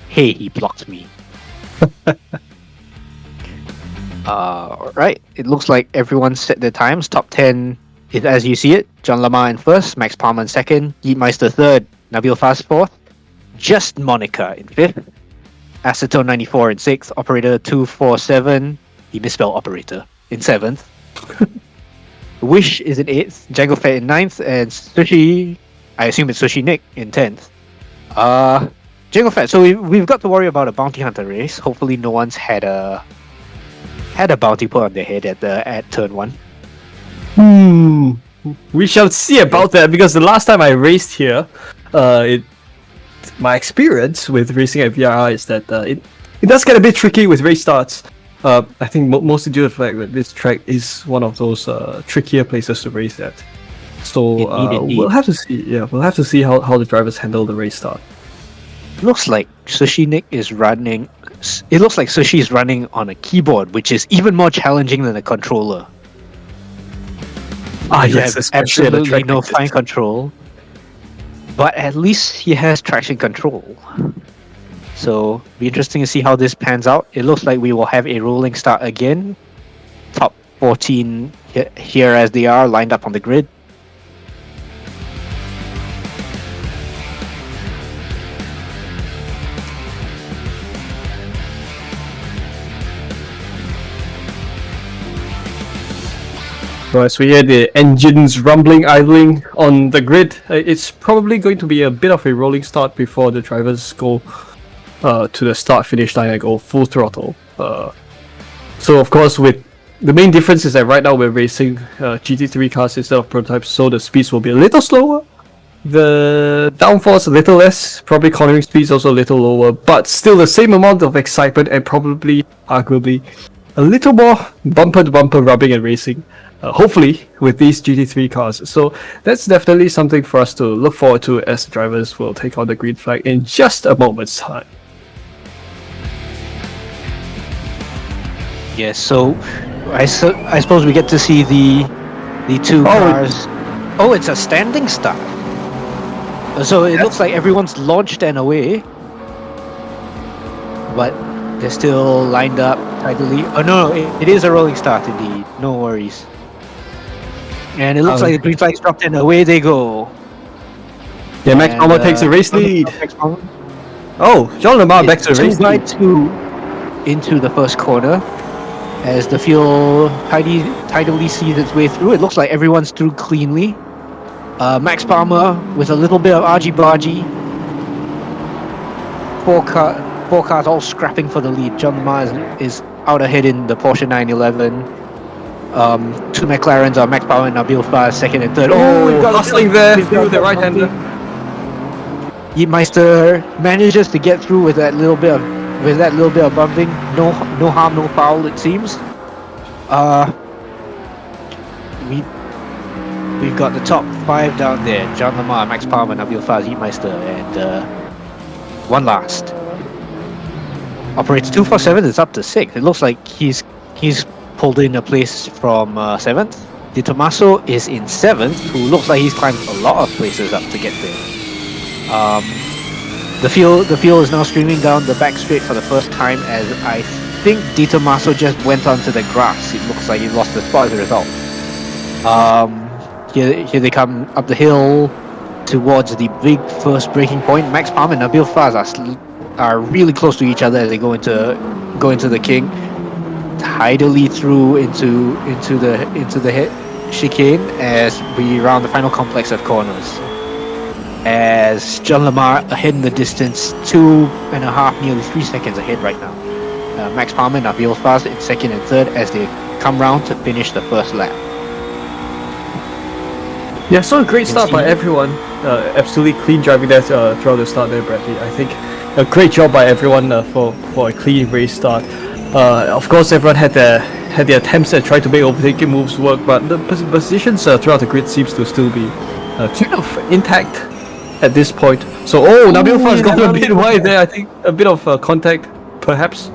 hey, he blocked me. Right, it looks like everyone set their times. Top 10 is as you see it. John Lamar in first, Max Palmer in second, Yeetmeister third, Nabil Faz fourth, Just Monica in fifth, Acetone 94 in sixth, Operator 247, he misspelled operator, in seventh. Wish is in eighth, Django Fett in ninth, and Sushi, I assume it's Sushi Nick in 10th. Django Fett, so we've got to worry about a bounty hunter race. Hopefully no one's had a bounty put on their head at turn 1. We shall see about that because the last time I raced here, my experience with racing at VRR is that it does get a bit tricky with race starts. I think mostly due to the fact that this track is one of those trickier places to race at. So Indeed. we'll have to see. Yeah, we'll have to see how the drivers handle the race start. Looks like Sushi Nick is running. It looks like Sushi is running on a keyboard, which is even more challenging than a controller. You have absolutely no fine control, but at least he has traction control. So be interesting to see how this pans out. It looks like we will have a rolling start again. Top 14 here as they are lined up on the grid. So as we hear the engines rumbling, idling on the grid, it's probably going to be a bit of a rolling start before the drivers go to the start-finish line and go full throttle. So of course, with the main difference is that right now we're racing GT3 cars instead of prototypes, so the speeds will be a little slower. The downforce a little less, probably cornering speeds also a little lower, but still the same amount of excitement and probably, arguably, a little more bumper-to-bumper rubbing and racing. Hopefully with these GT3 cars. So that's definitely something for us to look forward to as the drivers will take on the green flag in just a moment's time. Yes, so I suppose we get to see the two cars Oh, it's a standing start. So it looks like everyone's launched and away. But they're still lined up tidily. Oh no, it is a rolling start indeed. No worries. And it looks like the green flag's dropped and away they go. Yeah, Max And, Palmer takes the race lead. Max Palmer. Oh, John Lamar back to the race 2 by lead. 2 into the first corner. As the field tidily sees its way through, it looks like everyone's through cleanly. Max Palmer with a little bit of argy-bargy. Four cars all scrapping for the lead. John Lamar is out ahead in the Porsche 911. Two McLarens are Max Palmer and Nabil Faz, second and third. Oh, we've got hustling there through the right-hander. Meister manages to get through with that little bit of bumping. No harm, no foul, it seems. We've got the top 5 down there: John Lamar, Max Palmer, Nabil Faz, Meister, and one last. Operator 247 is up to 6th. It looks like he's pulled in a place from 7th. Di Tommaso is in 7th, who looks like he's climbed a lot of places up to get there. The field is now streaming down the back straight for the first time, as I think Di Tommaso just went onto the grass. It looks like he lost the spot as a result. Here they come up the hill towards the big first braking point. Max Palmer and Nabil Faz are really close to each other as they go into the King, tidily through into the chicane as we round the final complex of corners. As John Lamar ahead in the distance, 2.5, nearly 3 seconds ahead right now. Max Palmer and Nabil Faz in second and third as they come round to finish the first lap. Yeah, so a great start by everyone. Absolutely clean driving there throughout the start there, Bradley. I think a great job by everyone for a clean race start. Of course, everyone had their attempts at trying to make overtaking moves work, but the positions throughout the grid seems to still be kind of intact at this point. So, Nabil Faz got a bit wide there. I think a bit of contact, perhaps,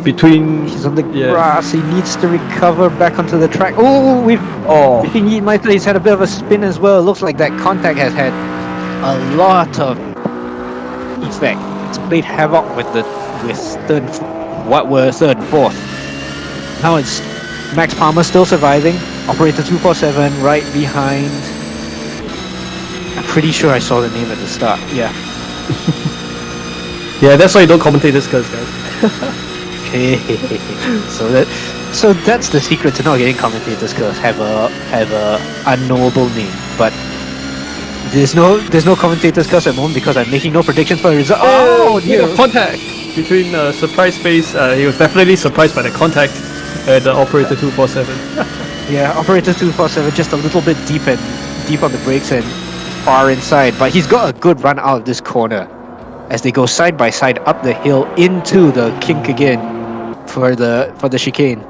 between. He's on the grass. He needs to recover back onto the track. I think he's had a bit of a spin as well. It looks like that contact has had a lot of effect. It's played havoc with third and fourth. Now it's Max Palmer still surviving. Operator 247 right behind. I'm pretty sure I saw the name at the start. Yeah. Yeah, that's why you don't commentate this, guys. So that's the secret to not getting commentators, because have a unknowable name. But there's no commentators curse at the moment because I'm making no predictions for the result. Oh dear! Contact between surprise space. He was definitely surprised by the contact at the operator 247. Yeah, operator 247 just a little bit deep on the brakes and far inside, but he's got a good run out of this corner as they go side by side up the hill into the kink again for the chicane.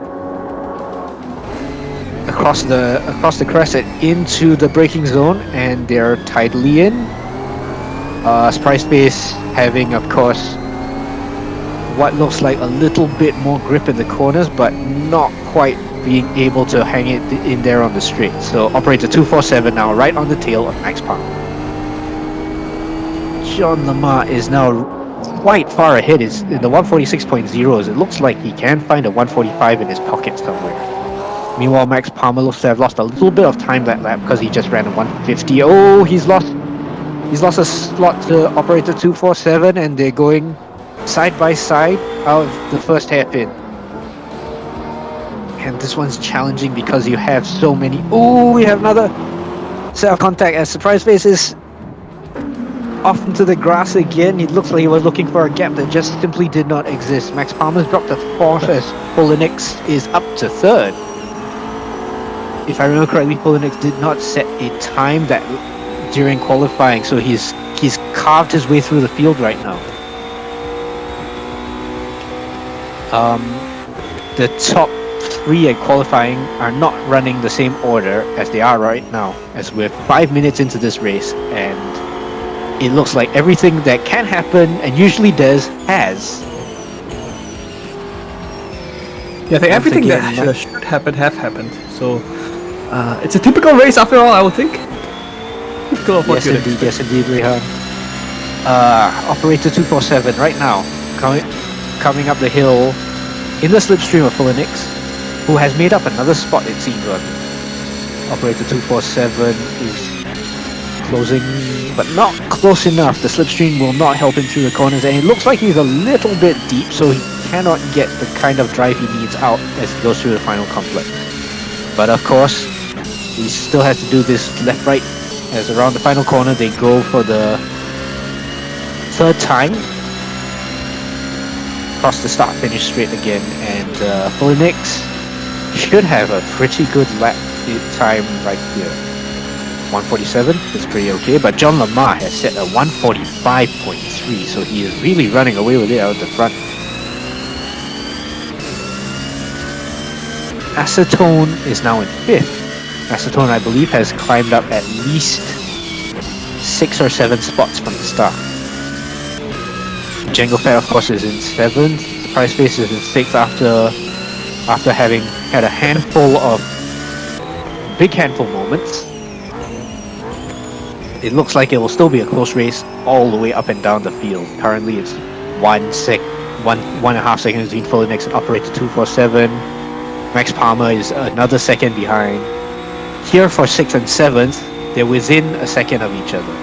Across the crescent into the braking zone, and they're tidally in. Surprise space having, of course, what looks like a little bit more grip in the corners, but not quite being able to hang it in there on the straight. So operator 247 now right on the tail of Max Palmer. John Lamar is now quite far ahead. It's in the 146.0s. It looks like he can find a 145 in his pocket somewhere. Meanwhile, Max Palmer looks to have lost a little bit of time that lap because he just ran a 150. Oh, he's lost a slot to operator 247, and they're going side by side out of the first hairpin. And this one's challenging because you have so many. Oh, we have another set of contact as surprise face is off into the grass again. It looks like he was looking for a gap that just simply did not exist. Max Palmer's dropped to 4th as Polinix is up to 3rd. If I remember correctly, Polinix did not set a time that during qualifying, so he's carved his way through the field right now. The top 3 at qualifying are not running the same order as they are right now, as we're 5 minutes into this race, and it looks like everything that can happen and usually does has. Yeah, I think everything that should happen have happened. So it's a typical race after all, I would think. Go for Yes, good indeed. expect. Yes, indeed, Rehan. Operator 247 right now, coming up the hill in the slipstream of Phoenix, who has made up another spot, it seems. Operator 247 is closing, but not close enough. The slipstream will not help him through the corners, and it looks like he's a little bit deep, so he cannot get the kind of drive he needs out as he goes through the final conflict. But of course, he still has to do this left-right, as around the final corner they go for the third time. Cross the start finish straight again, and Phoenix should have a pretty good lap time right here. 147 is pretty okay, but John Lamar has set a 145.3, so he is really running away with it out the front. Acetone is now in 5th. Acetone, I believe, has climbed up at least 6 or 7 spots from the start. Django Fett, of course, is in 7th. Surprise Face is in 6th after having had a big handful moments. It looks like it will still be a close race all the way up and down the field. Currently, it's 1.5 seconds between Phoenix and Operator 247. Max Palmer is another second behind. Here for 6th and 7th, they're within a second of each other.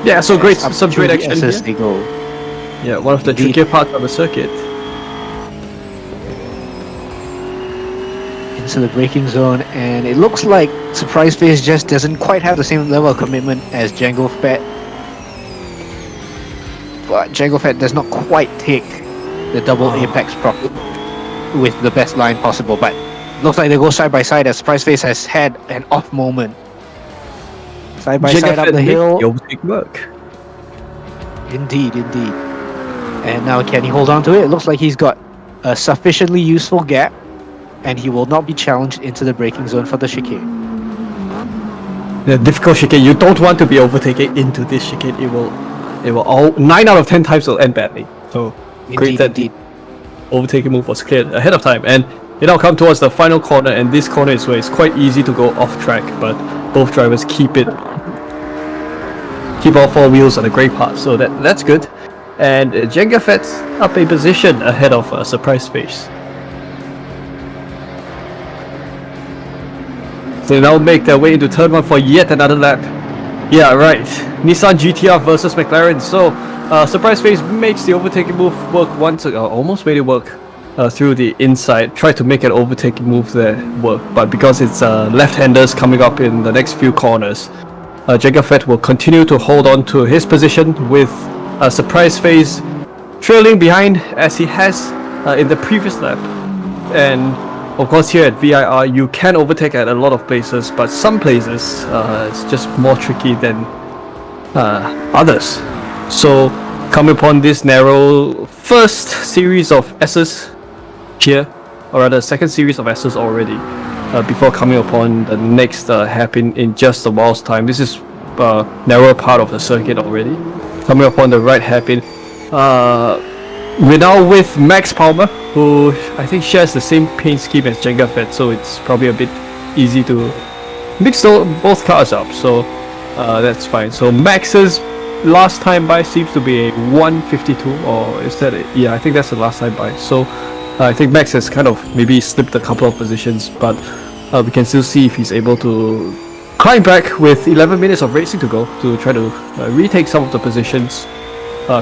Yeah, so great, Up some through great the action SS here. they go. Yeah, one of the Indeed. trickier parts of the circuit. Into the braking zone, and it looks like Surprise Face just doesn't quite have the same level of commitment as Django Fett. But Django Fett does not quite take the double apex with the best line possible, but looks like they go side by side as Surprise Face has had an off moment. Side by side up the hill. Overtake work. Indeed. And now can he hold on to it? It looks like he's got a sufficiently useful gap, and he will not be challenged into the braking zone for the chicane. The difficult chicane. You don't want to be overtaken into this chicane. It will all 9 out of 10 times will end badly. So great that the overtaking move was cleared ahead of time, and it now come towards the final corner, and this corner is where it's quite easy to go off track, but both drivers keep all 4 wheels on the grey part, so that's good. And Django Fett's up a position ahead of Surprise Face. They now make their way into turn 1 for yet another lap. Yeah, right. Nissan GTR versus McLaren. So, Surprise Face makes the overtaking move work once, almost made it work through the inside. Tried to make an overtaking move there work, but because it's left-handers coming up in the next few corners, Django Fett will continue to hold on to his position with Surprise Face trailing behind as he has in the previous lap. And of course, here at VIR, you can overtake at a lot of places, but some places it's just more tricky than others. So, coming upon this narrow first series of S's here, or rather second series of S's already, before coming upon the next hairpin in just a while's time. This is narrower part of the circuit already. Coming upon the right hairpin. We're now with Max Palmer, who I think shares the same paint scheme as Django Fett, so it's probably a bit easy to mix both cars up, so that's fine. So Max's last time by seems to be a 152, or is that it? Yeah, I think that's the last time by. So I think Max has kind of maybe slipped a couple of positions, but we can still see if he's able to climb back with 11 minutes of racing to go to try to retake some of the positions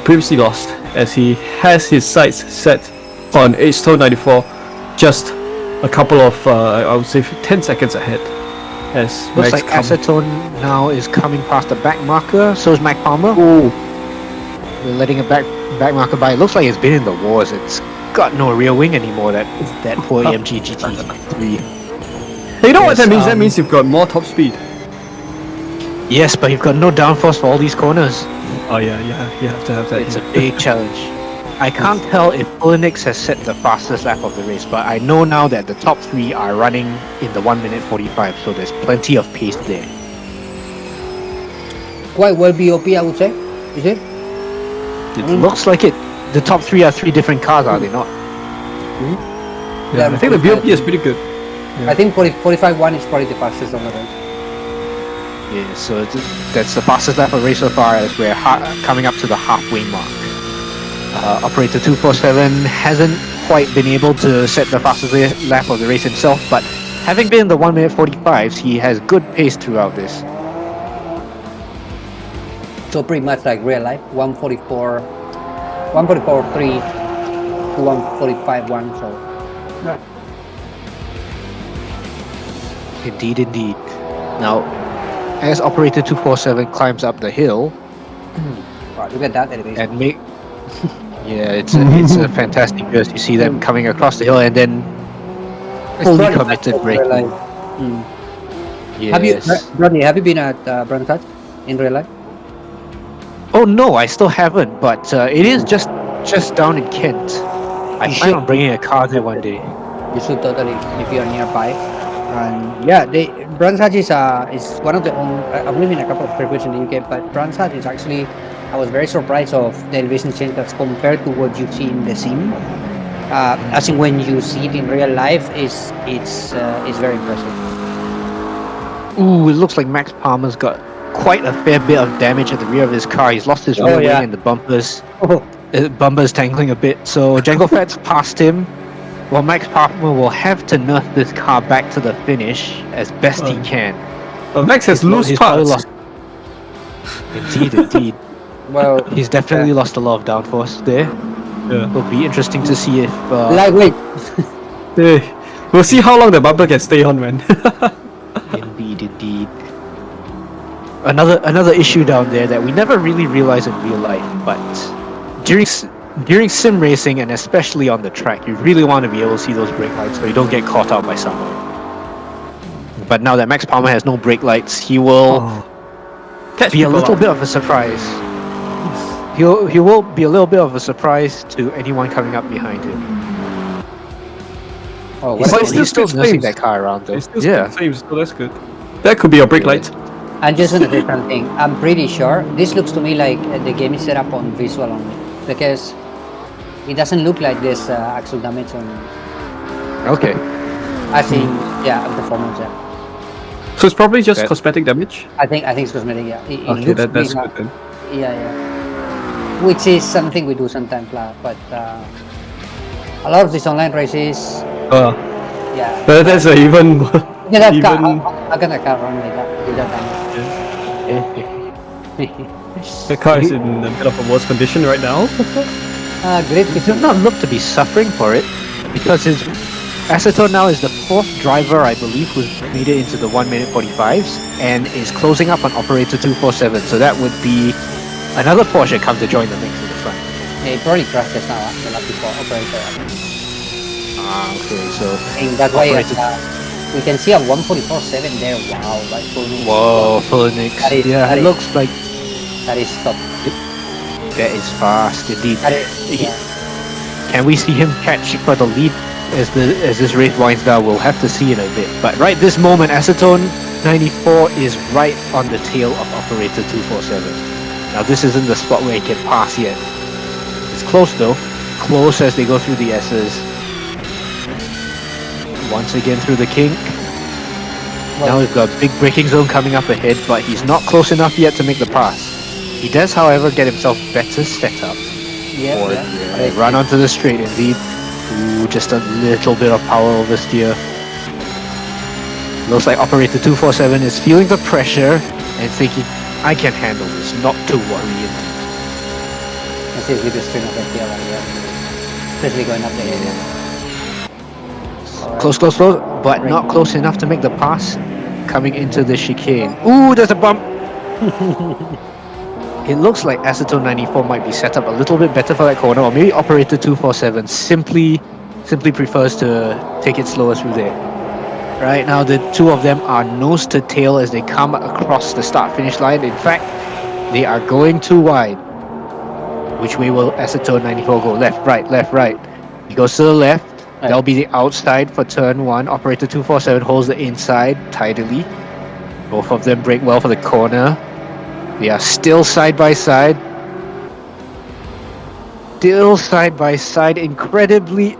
previously lost, as he has his sights set on Acetone 94, just a couple of, I would say 10 seconds ahead. As Looks Max like Acetone now is coming past the back marker, so is Mac Palmer. We're letting a back marker by. It looks like it's been in the wars. It's got no rear wing anymore, that poor AMG GT3. Hey, you know what Yes, that means? That means you've got more top speed. Yes, but you've got no downforce for all these corners. Oh yeah, you have to have that. It's a big challenge. I can't tell if Phoenix has set the fastest lap of the race, but I know now that the top 3 are running in the 1 minute 45, so there's plenty of pace there. Quite well BOP, I would say. Is it? It looks like it. The top 3 are 3 different cars, are they not? Yeah, I think the BOP is pretty good. I think 45.1 is probably the fastest on the race. Yeah, so that's the fastest lap of the race so far as we're coming up to the halfway mark. Operator 247 hasn't quite been able to set the fastest lap of the race himself, but having been in the 1 minute 45s, he has good pace throughout this. So pretty much like real life, 144.3 to 145.1. So yeah. Indeed. Now, as Operator 247 climbs up the hill, Wow, look at that elevation. and it's a fantastic view as you see them coming across the hill and then It's fully probably committed faster in real braking. life. Mm. Yes. Bradley, have you been at Branstad in real life? Oh no, I still haven't, but it is just down in Kent. I You plan should. on bringing a car there one day. You should totally if you are nearby. And yeah, Branstad is one of the I've lived in a couple of circuits in the UK, but Branstad is actually, I was very surprised of the elevation change as compared to what you see in the sim. As in when you see it in real life, it's very impressive. Ooh, it looks like Max Palmer's got quite a fair bit of damage at the rear of his car. He's lost his rear wing and the bumpers. Bumper's tangling a bit. So Jango Fett's passed him. Well, Max Palmer will have to nurse this car back to the finish as best he can. Max has loose probably parts. Indeed. Well, He's definitely lost a lot of downforce there. Yeah. It'll be interesting to see if... lightweight. We'll see how long the bumper can stay on, man. Indeed. Another issue down there that we never really realize in real life, but during sim racing and especially on the track, you really want to be able to see those brake lights so you don't get caught out by someone. But now that Max Palmer has no brake lights, he will be a little bit of a surprise. He will be a little bit of a surprise to anyone coming up behind him. Oh, He's still nursing that car around though. Yeah, so that's good. That could be your brake light. I'm just gonna say something. I'm pretty sure this looks to me like the game is set up on visual only, because it doesn't look like this actual damage on. Okay. I think performance. Yeah. So it's probably just cosmetic damage. I think it's cosmetic. Yeah. It Okay, looks that's really good then. Yeah. Which is something we do sometimes, but a lot of these online races. Yeah. But that's even. Yeah, that car. How can a car run like that? Without damage? The car is in a bit of a worse condition right now. Great. He does not look to be suffering for it because his Acetone now is the fourth driver, I believe, who's made it into the 1 minute 45s and is closing up on Operator 247. So that would be another Porsche come to join the mix in the front. Yeah, he probably crashed just now. The lap before operator. Okay, so And that's why we can see a 144.7 there. Wow, like full mix. Whoa, Phoenix. That It looks like that is top. that is fast indeed. Yeah. Can we see him catch for the lead as this race winds down? We'll have to see in a bit. But right this moment, Acetone 94 is right on the tail of Operator 247. Now this isn't the spot where he can pass yet. It's close though. Close as they go through the S's. Once again through the kink. Now we've got a big braking zone coming up ahead, but he's not close enough yet to make the pass. He does, however, get himself better set up. Run onto the straight indeed. Ooh, just a little bit of power oversteer. Looks like Operator 247 is feeling the pressure and thinking, I can handle this, not too worried. This is with the string of the tail, especially going up the hill. Close, but not close enough to make the pass. Coming into the chicane. Ooh, there's a bump! It looks like Acetone 94 might be set up a little bit better for that corner, or maybe Operator 247 simply prefers to take it slower through there. Right now, the two of them are nose to tail as they come across the start-finish line. In fact, they are going too wide. Which way will Acetone 94 go? Left, right. He goes to the left. That'll be the outside for turn 1. Operator 247 holds the inside tidily. Both of them brake well for the corner. They are still side by side. Incredibly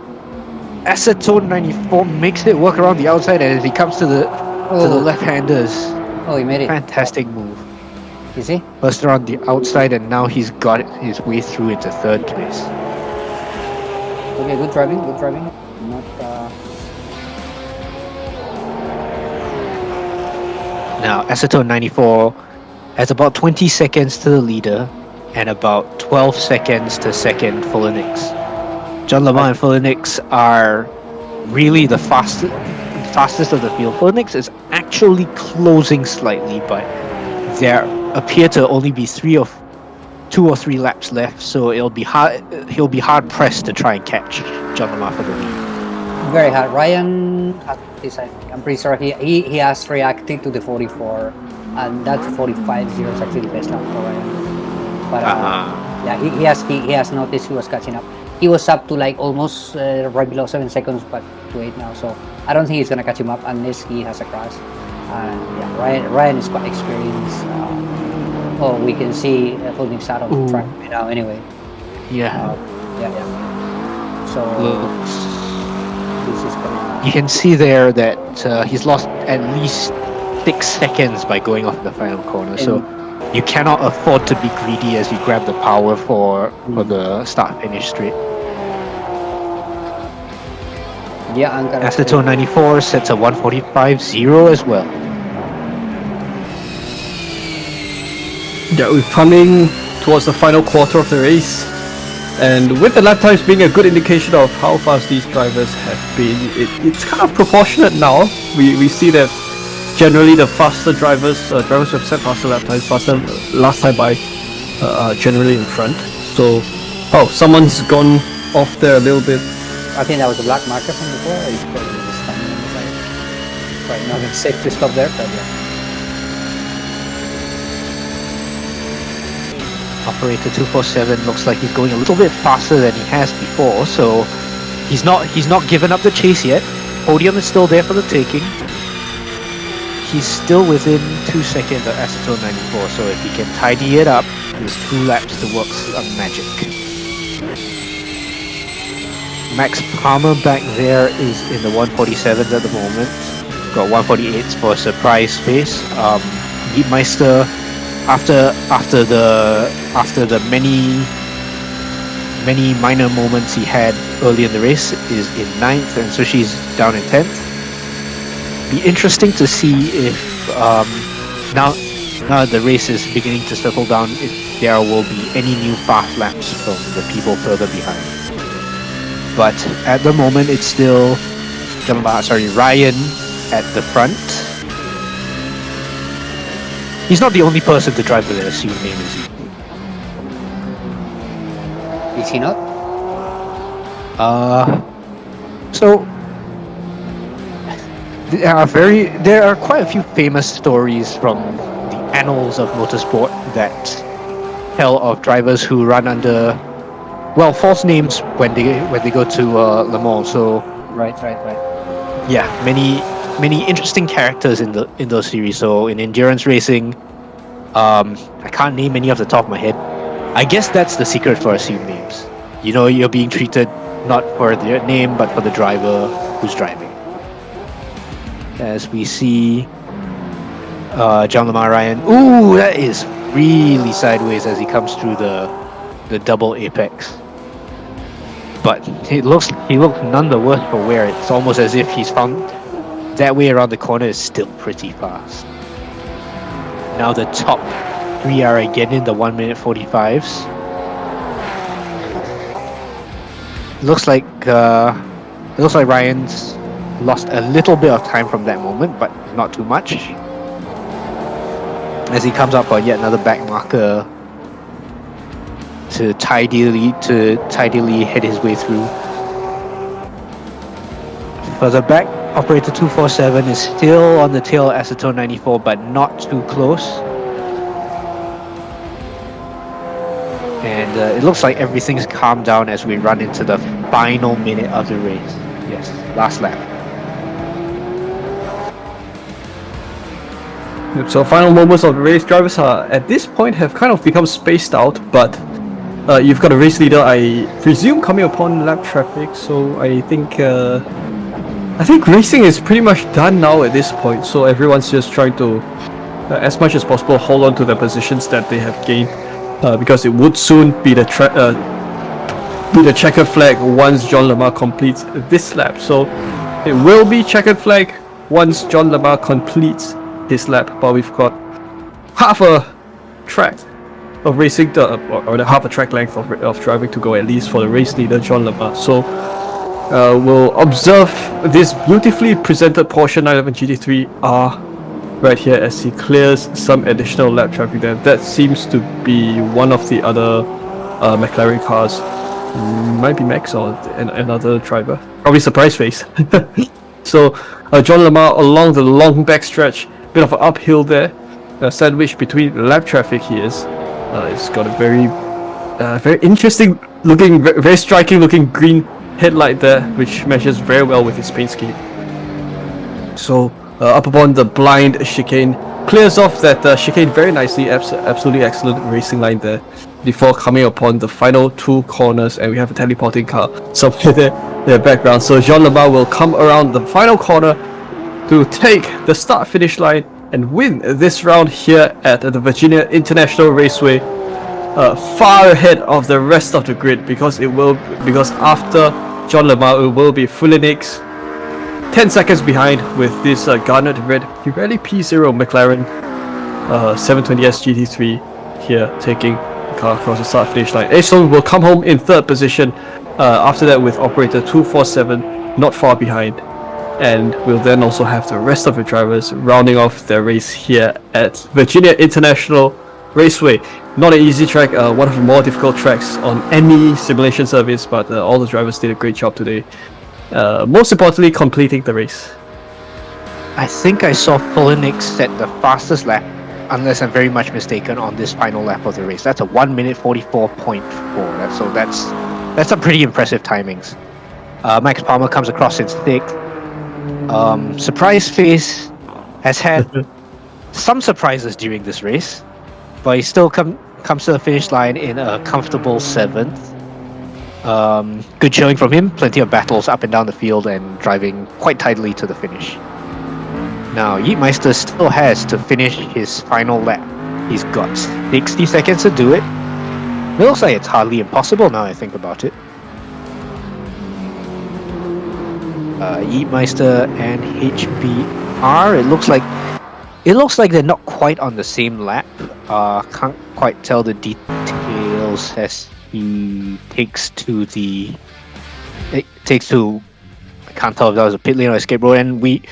Acetone 94 makes it work around the outside, and as he comes to the left-handers, Oh, he made it. fantastic move. You see? First around the outside, and now he's got his way through into third place. Okay, good driving, good driving. Not. Now, Acetone 94 has about 20 seconds to the leader and about 12 seconds to second Fulinix. John Lamar and Fulinix are really the fastest of the field. Fulinix is actually closing slightly, but there appear to only be 2 or 3 laps left, so he'll be hard pressed to try and catch John Lamar for the lead. Very hard. Ryan has decided. I'm pretty sure he has reacted to the 44, and that 45.0 is actually the best lap for Ryan. But yeah, he has noticed he was catching up. He was up to like almost right below 7 seconds, but to 8 now. So I don't think he's gonna catch him up unless he has a crash. And yeah, Ryan is quite experienced. We can see holding start on the track right now. Anyway. Yeah. Yeah. So. You can see there that he's lost at least 6 seconds by going off the final corner. So you cannot afford to be greedy as you grab the power for the start-finish straight. Yeah, Acetone 94 sets a 1:45.0 as well. Yeah, we're coming towards the final quarter of the race. And with the lap times being a good indication of how fast these drivers have been, it's kind of proportionate now. We see that generally the faster drivers who have set faster lap times, faster last time by, are generally in front. So, someone's gone off there a little bit. I think that was a black marker from before. Or he's probably just standing on the side. Right now it's safe to stop there, but yeah. Operator 247 looks like he's going a little bit faster than he has before, so he's not given up the chase yet. Podium is still there for the taking. He's still within 2 seconds of Acetone 94, so if he can tidy it up, there's 2 laps to work some magic. Max Palmer back there is in the 147s at the moment. Got 148s for a surprise space. Meatmeister, after the many minor moments he had early in the race, is in 9th, and so she's down in 10th. Be interesting to see if now the race is beginning to settle down, if there will be any new fast laps from the people further behind. But at the moment it's still Ryan at the front. He's not the only person to drive with an assumed name, is he? Is he not? So there are quite a few famous stories from the annals of motorsport that tell of drivers who run under false names when they go to Le Mans. So Right. yeah, many interesting characters in those series. So in endurance racing, I can't name any off the top of my head. I guess that's the secret for assumed names. You know, you're being treated not for the name but for the driver who's driving. As we see John Lamar Ryan, ooh, that is really sideways as he comes through the double apex. But he looks none the worse for wear. It's almost as if he's found that way around the corner is still pretty fast. Now the top 3 are again in the 1 minute 45s. Looks like Ryan's lost a little bit of time from that moment, but not too much. As he comes up on yet another back marker to tidily head his way through. Further back, Operator 247 is still on the tail of Acetone 94, but not too close. And it looks like everything's calmed down as we run into the final minute of the race. Yes, last lap. So final moments of the race, drivers are at this point have kind of become spaced out, but you've got a race leader, I presume, coming upon lap traffic. So I think racing is pretty much done now at this point. So everyone's just trying to, as much as possible, hold on to the positions that they have gained, because it would soon be the checkered flag once John Lamar completes this lap. So it will be checkered flag once John Lamar completes his lap, but we've got half a track of racing or the half a track length of driving to go, at least for the race leader John Lamar. So we'll observe this beautifully presented Porsche 911 GT3R right here as he clears some additional lap traffic there. That seems to be one of the other McLaren cars. Might be Max or another driver. Probably surprise face. So John Lamar along the long backstretch, bit of an uphill there, sandwiched between lap traffic he is. It's got a very interesting looking, very striking looking green headlight there, which matches very well with his paint scheme. So up upon the blind chicane, clears off that chicane very nicely. Absolutely excellent racing line there, before coming upon the final two corners, and we have a teleporting car somewhere there in the background. So Jean Lamar will come around the final corner to take the start finish line and win this round here at the Virginia International Raceway, far ahead of the rest of the grid, because after John Lamar it will be Fulinix 10 seconds behind with this garnet red Pirelli P0 McLaren 720S GT3 here taking the car across the start finish line. Ason will come home in third position, after that with operator 247 not far behind, and we'll then also have the rest of the drivers rounding off their race here at Virginia International Raceway. Not an easy track, one of the more difficult tracks on any simulation service, but all the drivers did a great job today. Most importantly, completing the race. I think I saw Fulinix set the fastest lap, unless I'm very much mistaken, on this final lap of the race. That's a 1 minute 44.4. So that's some pretty impressive timings. Max Palmer comes across in sixth. Surprise Face has had some surprises during this race, but he still comes to the finish line in a comfortable 7th. Good showing from him, plenty of battles up and down the field and driving quite tidily to the finish. Now Yeetmeister still has to finish his final lap. He's got 60 seconds to do it. It looks like it's hardly impossible now I think about it. Yeetmeister and HBR, it looks like they're not quite on the same lap. Can't quite tell the details as he takes to I can't tell if that was a pit lane or escape road, and we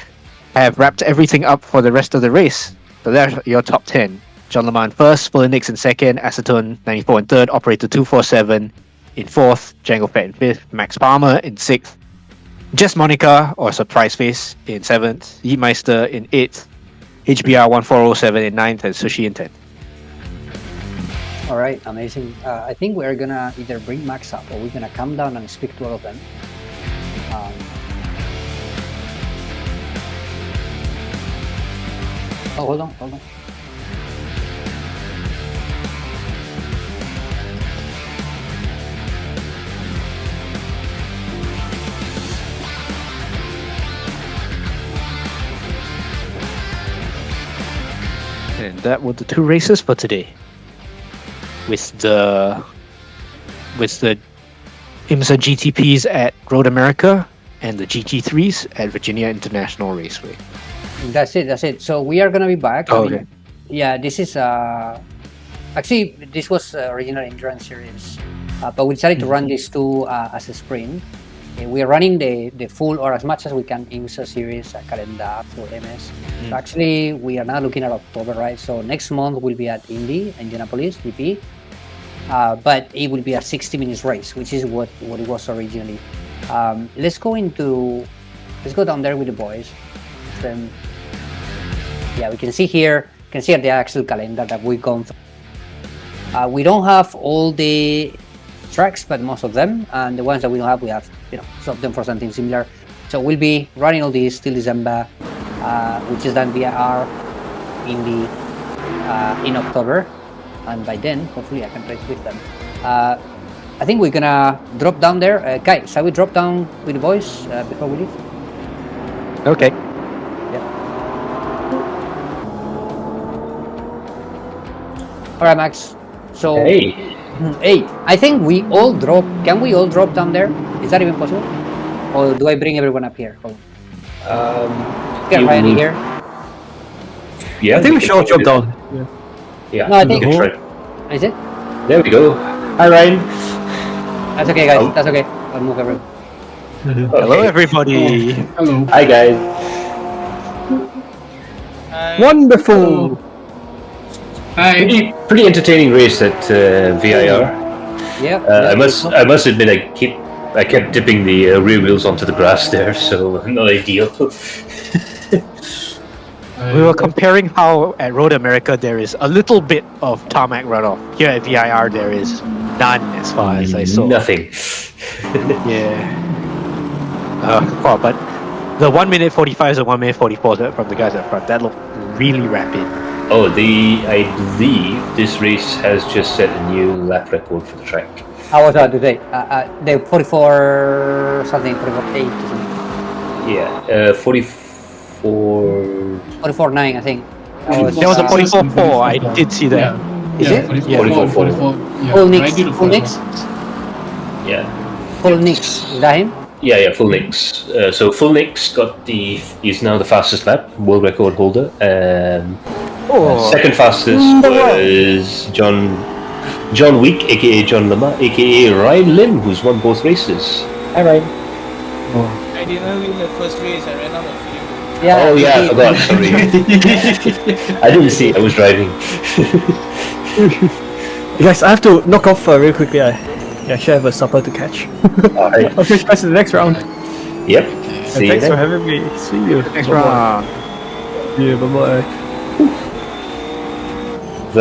have wrapped everything up for the rest of the race. So there's your top 10. John Lamar in first, Fulinix in second, Acetone 94 in third, Operator 247 in fourth, Django Fett in fifth, Max Palmer in sixth, Jess Monica or Surprise Face in seventh, Yeetmeister in eighth, HBR 1407 in ninth, and Sushi in 10th. All right, amazing. I think we're gonna either bring Max up or we're gonna come down and speak to all of them. Oh, hold on. And that were the two races for today. With the IMSA GTPs at Road America and the GT3s at Virginia International Raceway. That's it. So we are gonna be back. Oh, okay. Yeah, this is actually this was original endurance series, but we decided to run these two as a sprint. We are running the full or as much as we can IMSA series calendar for MS. So actually, we are now looking at October, right? So next month will be at Indy, Indianapolis, VP. But it will be a 60 minutes race, which is what it was originally. Let's go down there with the boys. Then, yeah, we can see here. You can see at the actual calendar that we've gone through. We don't have all the tracks, but most of them, and the ones that we don't have, we have some of them for something similar. So we'll be running all these till December, which is done via our Indy in October, and by then hopefully I can race with them. I think we're gonna drop down there. Guys, shall we drop down with the boys before we leave? Okay. All right, Max. So, Hey, hey, I think we all drop. Can we all drop down there? Is that even possible? Or do I bring everyone up here? Hold on. Get you Ryan in will- here. Yeah, I think we can should all probably jump do down. Yeah. that. Yeah, No, I we think- can try. Is it? There we go. Hi, Ryan. That's okay, guys. Oh. That's okay. I'll move everyone. Hello, Okay. everybody. Hello. Hi, guys. Wonderful. Hi. Pretty entertaining race at VIR. Yeah. I must admit, I kept dipping the rear wheels onto the grass there, so not ideal. We were comparing how at Road America there is a little bit of tarmac runoff. Here at VIR there is none as far as I saw. Nothing. Yeah. Well, but the 1 minute 45 and 1 minute 44 from the guys at front, that looked really rapid. Oh, I believe this race has just set a new lap record for the track. How was that today? The 44 something, 44.8 or something. Yeah, 44. 44.9, I think. There was a 44.4, I did see that. Is it? 44, 44. Yeah, Full I Nix. did a Full Nix. Yeah. Full Nix. Is that him? Yeah, Full Nix. So Full Nix is now the fastest lap, world record holder. Second fastest was John Week, aka John Lama, aka Ryan Lim, who's won both races. Hi, Ryan. I didn't win the first race. I ran out of fuel. Yeah. Oh yeah, I he- forgot. Sorry, I didn't see. I was driving. Guys, I have to knock off real quickly. I actually have a supper to catch. All right. I'll catch you guys in the next round. Yep. And See you thanks for then. having me. See you. Next Bye-bye. round. Yeah, bye bye. So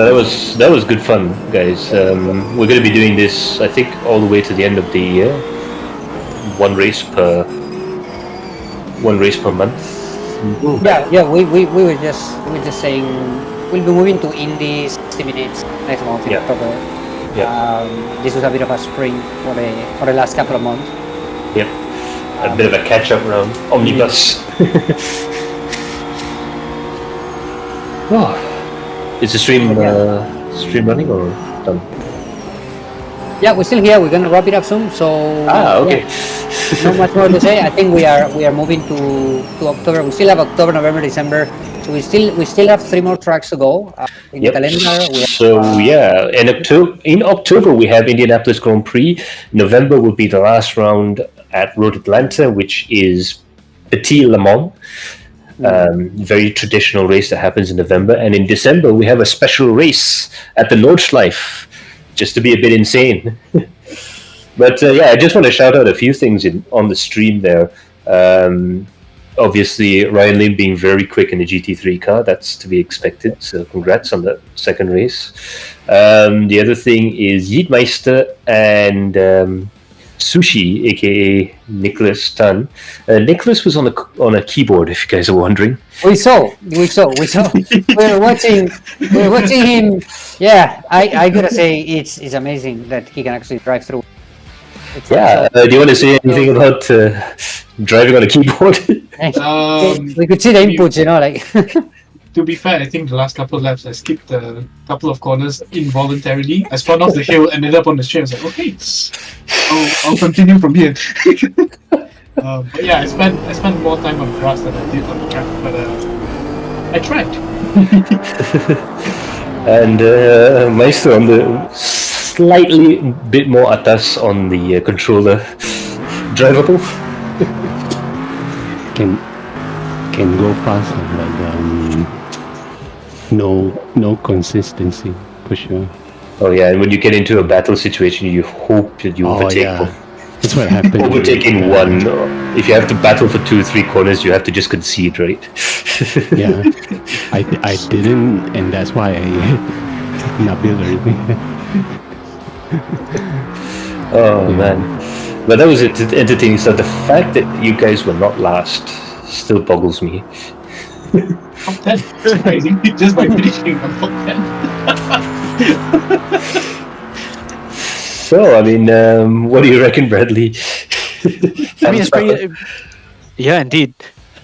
that was good fun, guys. We're going to be doing this, I think, all the way to the end of the year. One race per month. Yeah. We were just saying we'll be moving to Indy 60 minutes next month in Yeah. October. Yeah. This was a bit of a spring for the last couple of months. Yep. A bit of a catch-up round. Omnibus. Oh. Is the stream running or done? Yeah, we're still here. We're gonna wrap it up soon. So Okay. yeah, not much more to say. I think we are moving to October. We still have October, November, December. So we still have 3 more tracks to go in Yep. the calendar. We have, So yeah, in October we have Indianapolis Grand Prix. November will be the last round at Road Atlanta, which is Petit Le Mans. Very traditional race that happens in November, and in December we have a special race at the Nordschleife, just to be a bit insane. But yeah, I just want to shout out a few things on the stream there. Obviously, Ryan Lim being very quick in the GT3 car, that's to be expected. So congrats on that second race. The other thing is Yeetmeister and Sushi, aka Nicholas Tan. Nicholas was on a keyboard, if you guys are wondering. we saw. we were watching him. Yeah, I gotta say it's amazing that he can actually drive through. Yeah, do you want to say anything about driving on a keyboard? We could see the inputs, like. To be fair, I think the last couple of laps I skipped a couple of corners involuntarily. I spun off the hill, ended up on the straight. I was like, okay, I'll continue from here. But yeah, I spent more time on grass than I did on the track, but I tried. And Meister on the slightly bit more atas on the controller. Drivable. Can go faster, but no consistency for sure. Oh yeah, and when you get into a battle situation, you hope that you overtake yeah, that's what happened. overtake in one. If you have to battle for 2-3 corners, you have to just concede, right? Yeah, I didn't, and that's why I Nabil already. Oh man, but that was entertaining. So the fact that you guys were not last still boggles me. Top 10. Surprising. Just by finishing on top 10. So, I mean, what do you reckon, Bradley? I mean, it's pretty. Yeah, indeed.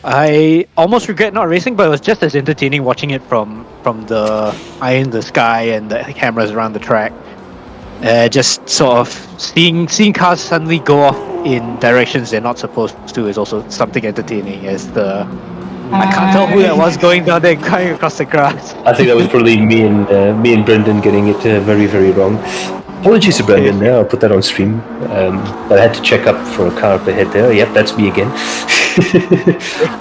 I almost regret not racing, but it was just as entertaining watching it from the eye in the sky and the cameras around the track. Just sort of seeing cars suddenly go off in directions they're not supposed to is also something entertaining. As I can't tell who that was going down there, going across the grass. I think that was probably me and Brendan getting it very, very wrong. Apologies to Brendan. I'll put that on stream. But I had to check up for a car up ahead there. Yep, that's me again.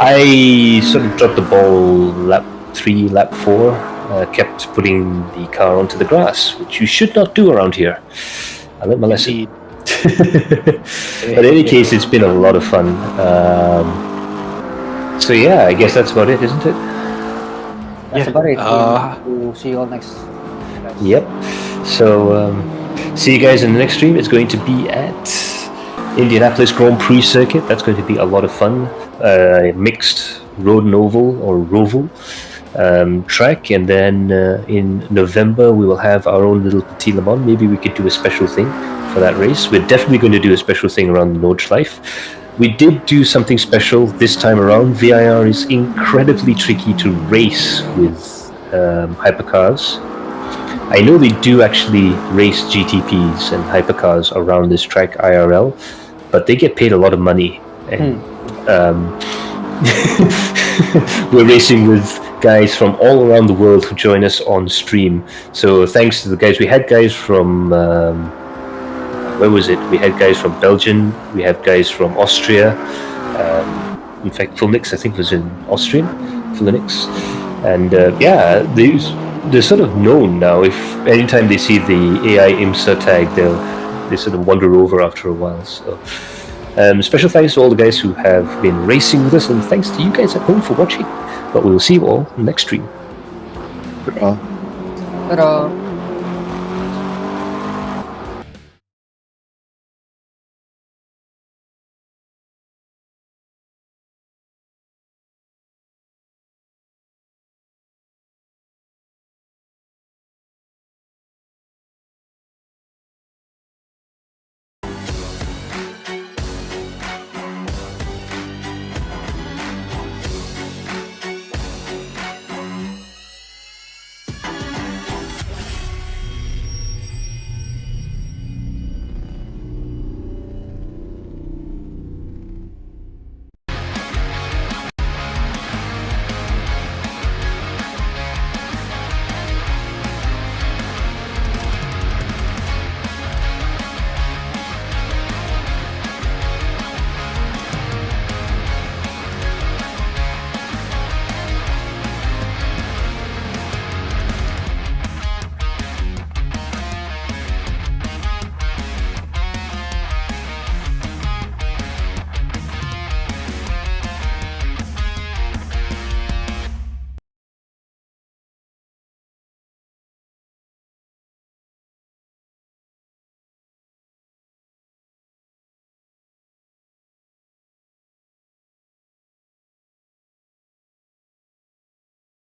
I sort of dropped the ball lap 3, lap 4. Kept putting the car onto the grass, which you should not do around here. I learned my lesson. But in any case, it's been a lot of fun. So yeah, I guess that's about it, isn't it? That's about it. We'll see you all next. Guys. Yep. So see you guys in the next stream. It's going to be at Indianapolis Grand Prix circuit. That's going to be a lot of fun. Mixed road and oval or roval track, and then in November we will have our own little Petit Le Mans. Maybe we could do a special thing for that race. We're definitely going to do a special thing around the Nordschleife. We did do something special this time around. VIR is incredibly tricky to race with hypercars. I know they do actually race GTPs and hypercars around this track IRL, but they get paid a lot of money. And we're racing with guys from all around the world who join us on stream. So thanks to the guys. We had guys from where was it? We had guys from Belgium. We had guys from Austria. In fact, Fulnix, I think, was in Austrian. Fulnix. And yeah, they're sort of known now. If anytime they see the AI IMSA tag, they sort of wander over after a while. So special thanks to all the guys who have been racing with us, and thanks to you guys at home for watching. But we will see you all next stream. Ta-da.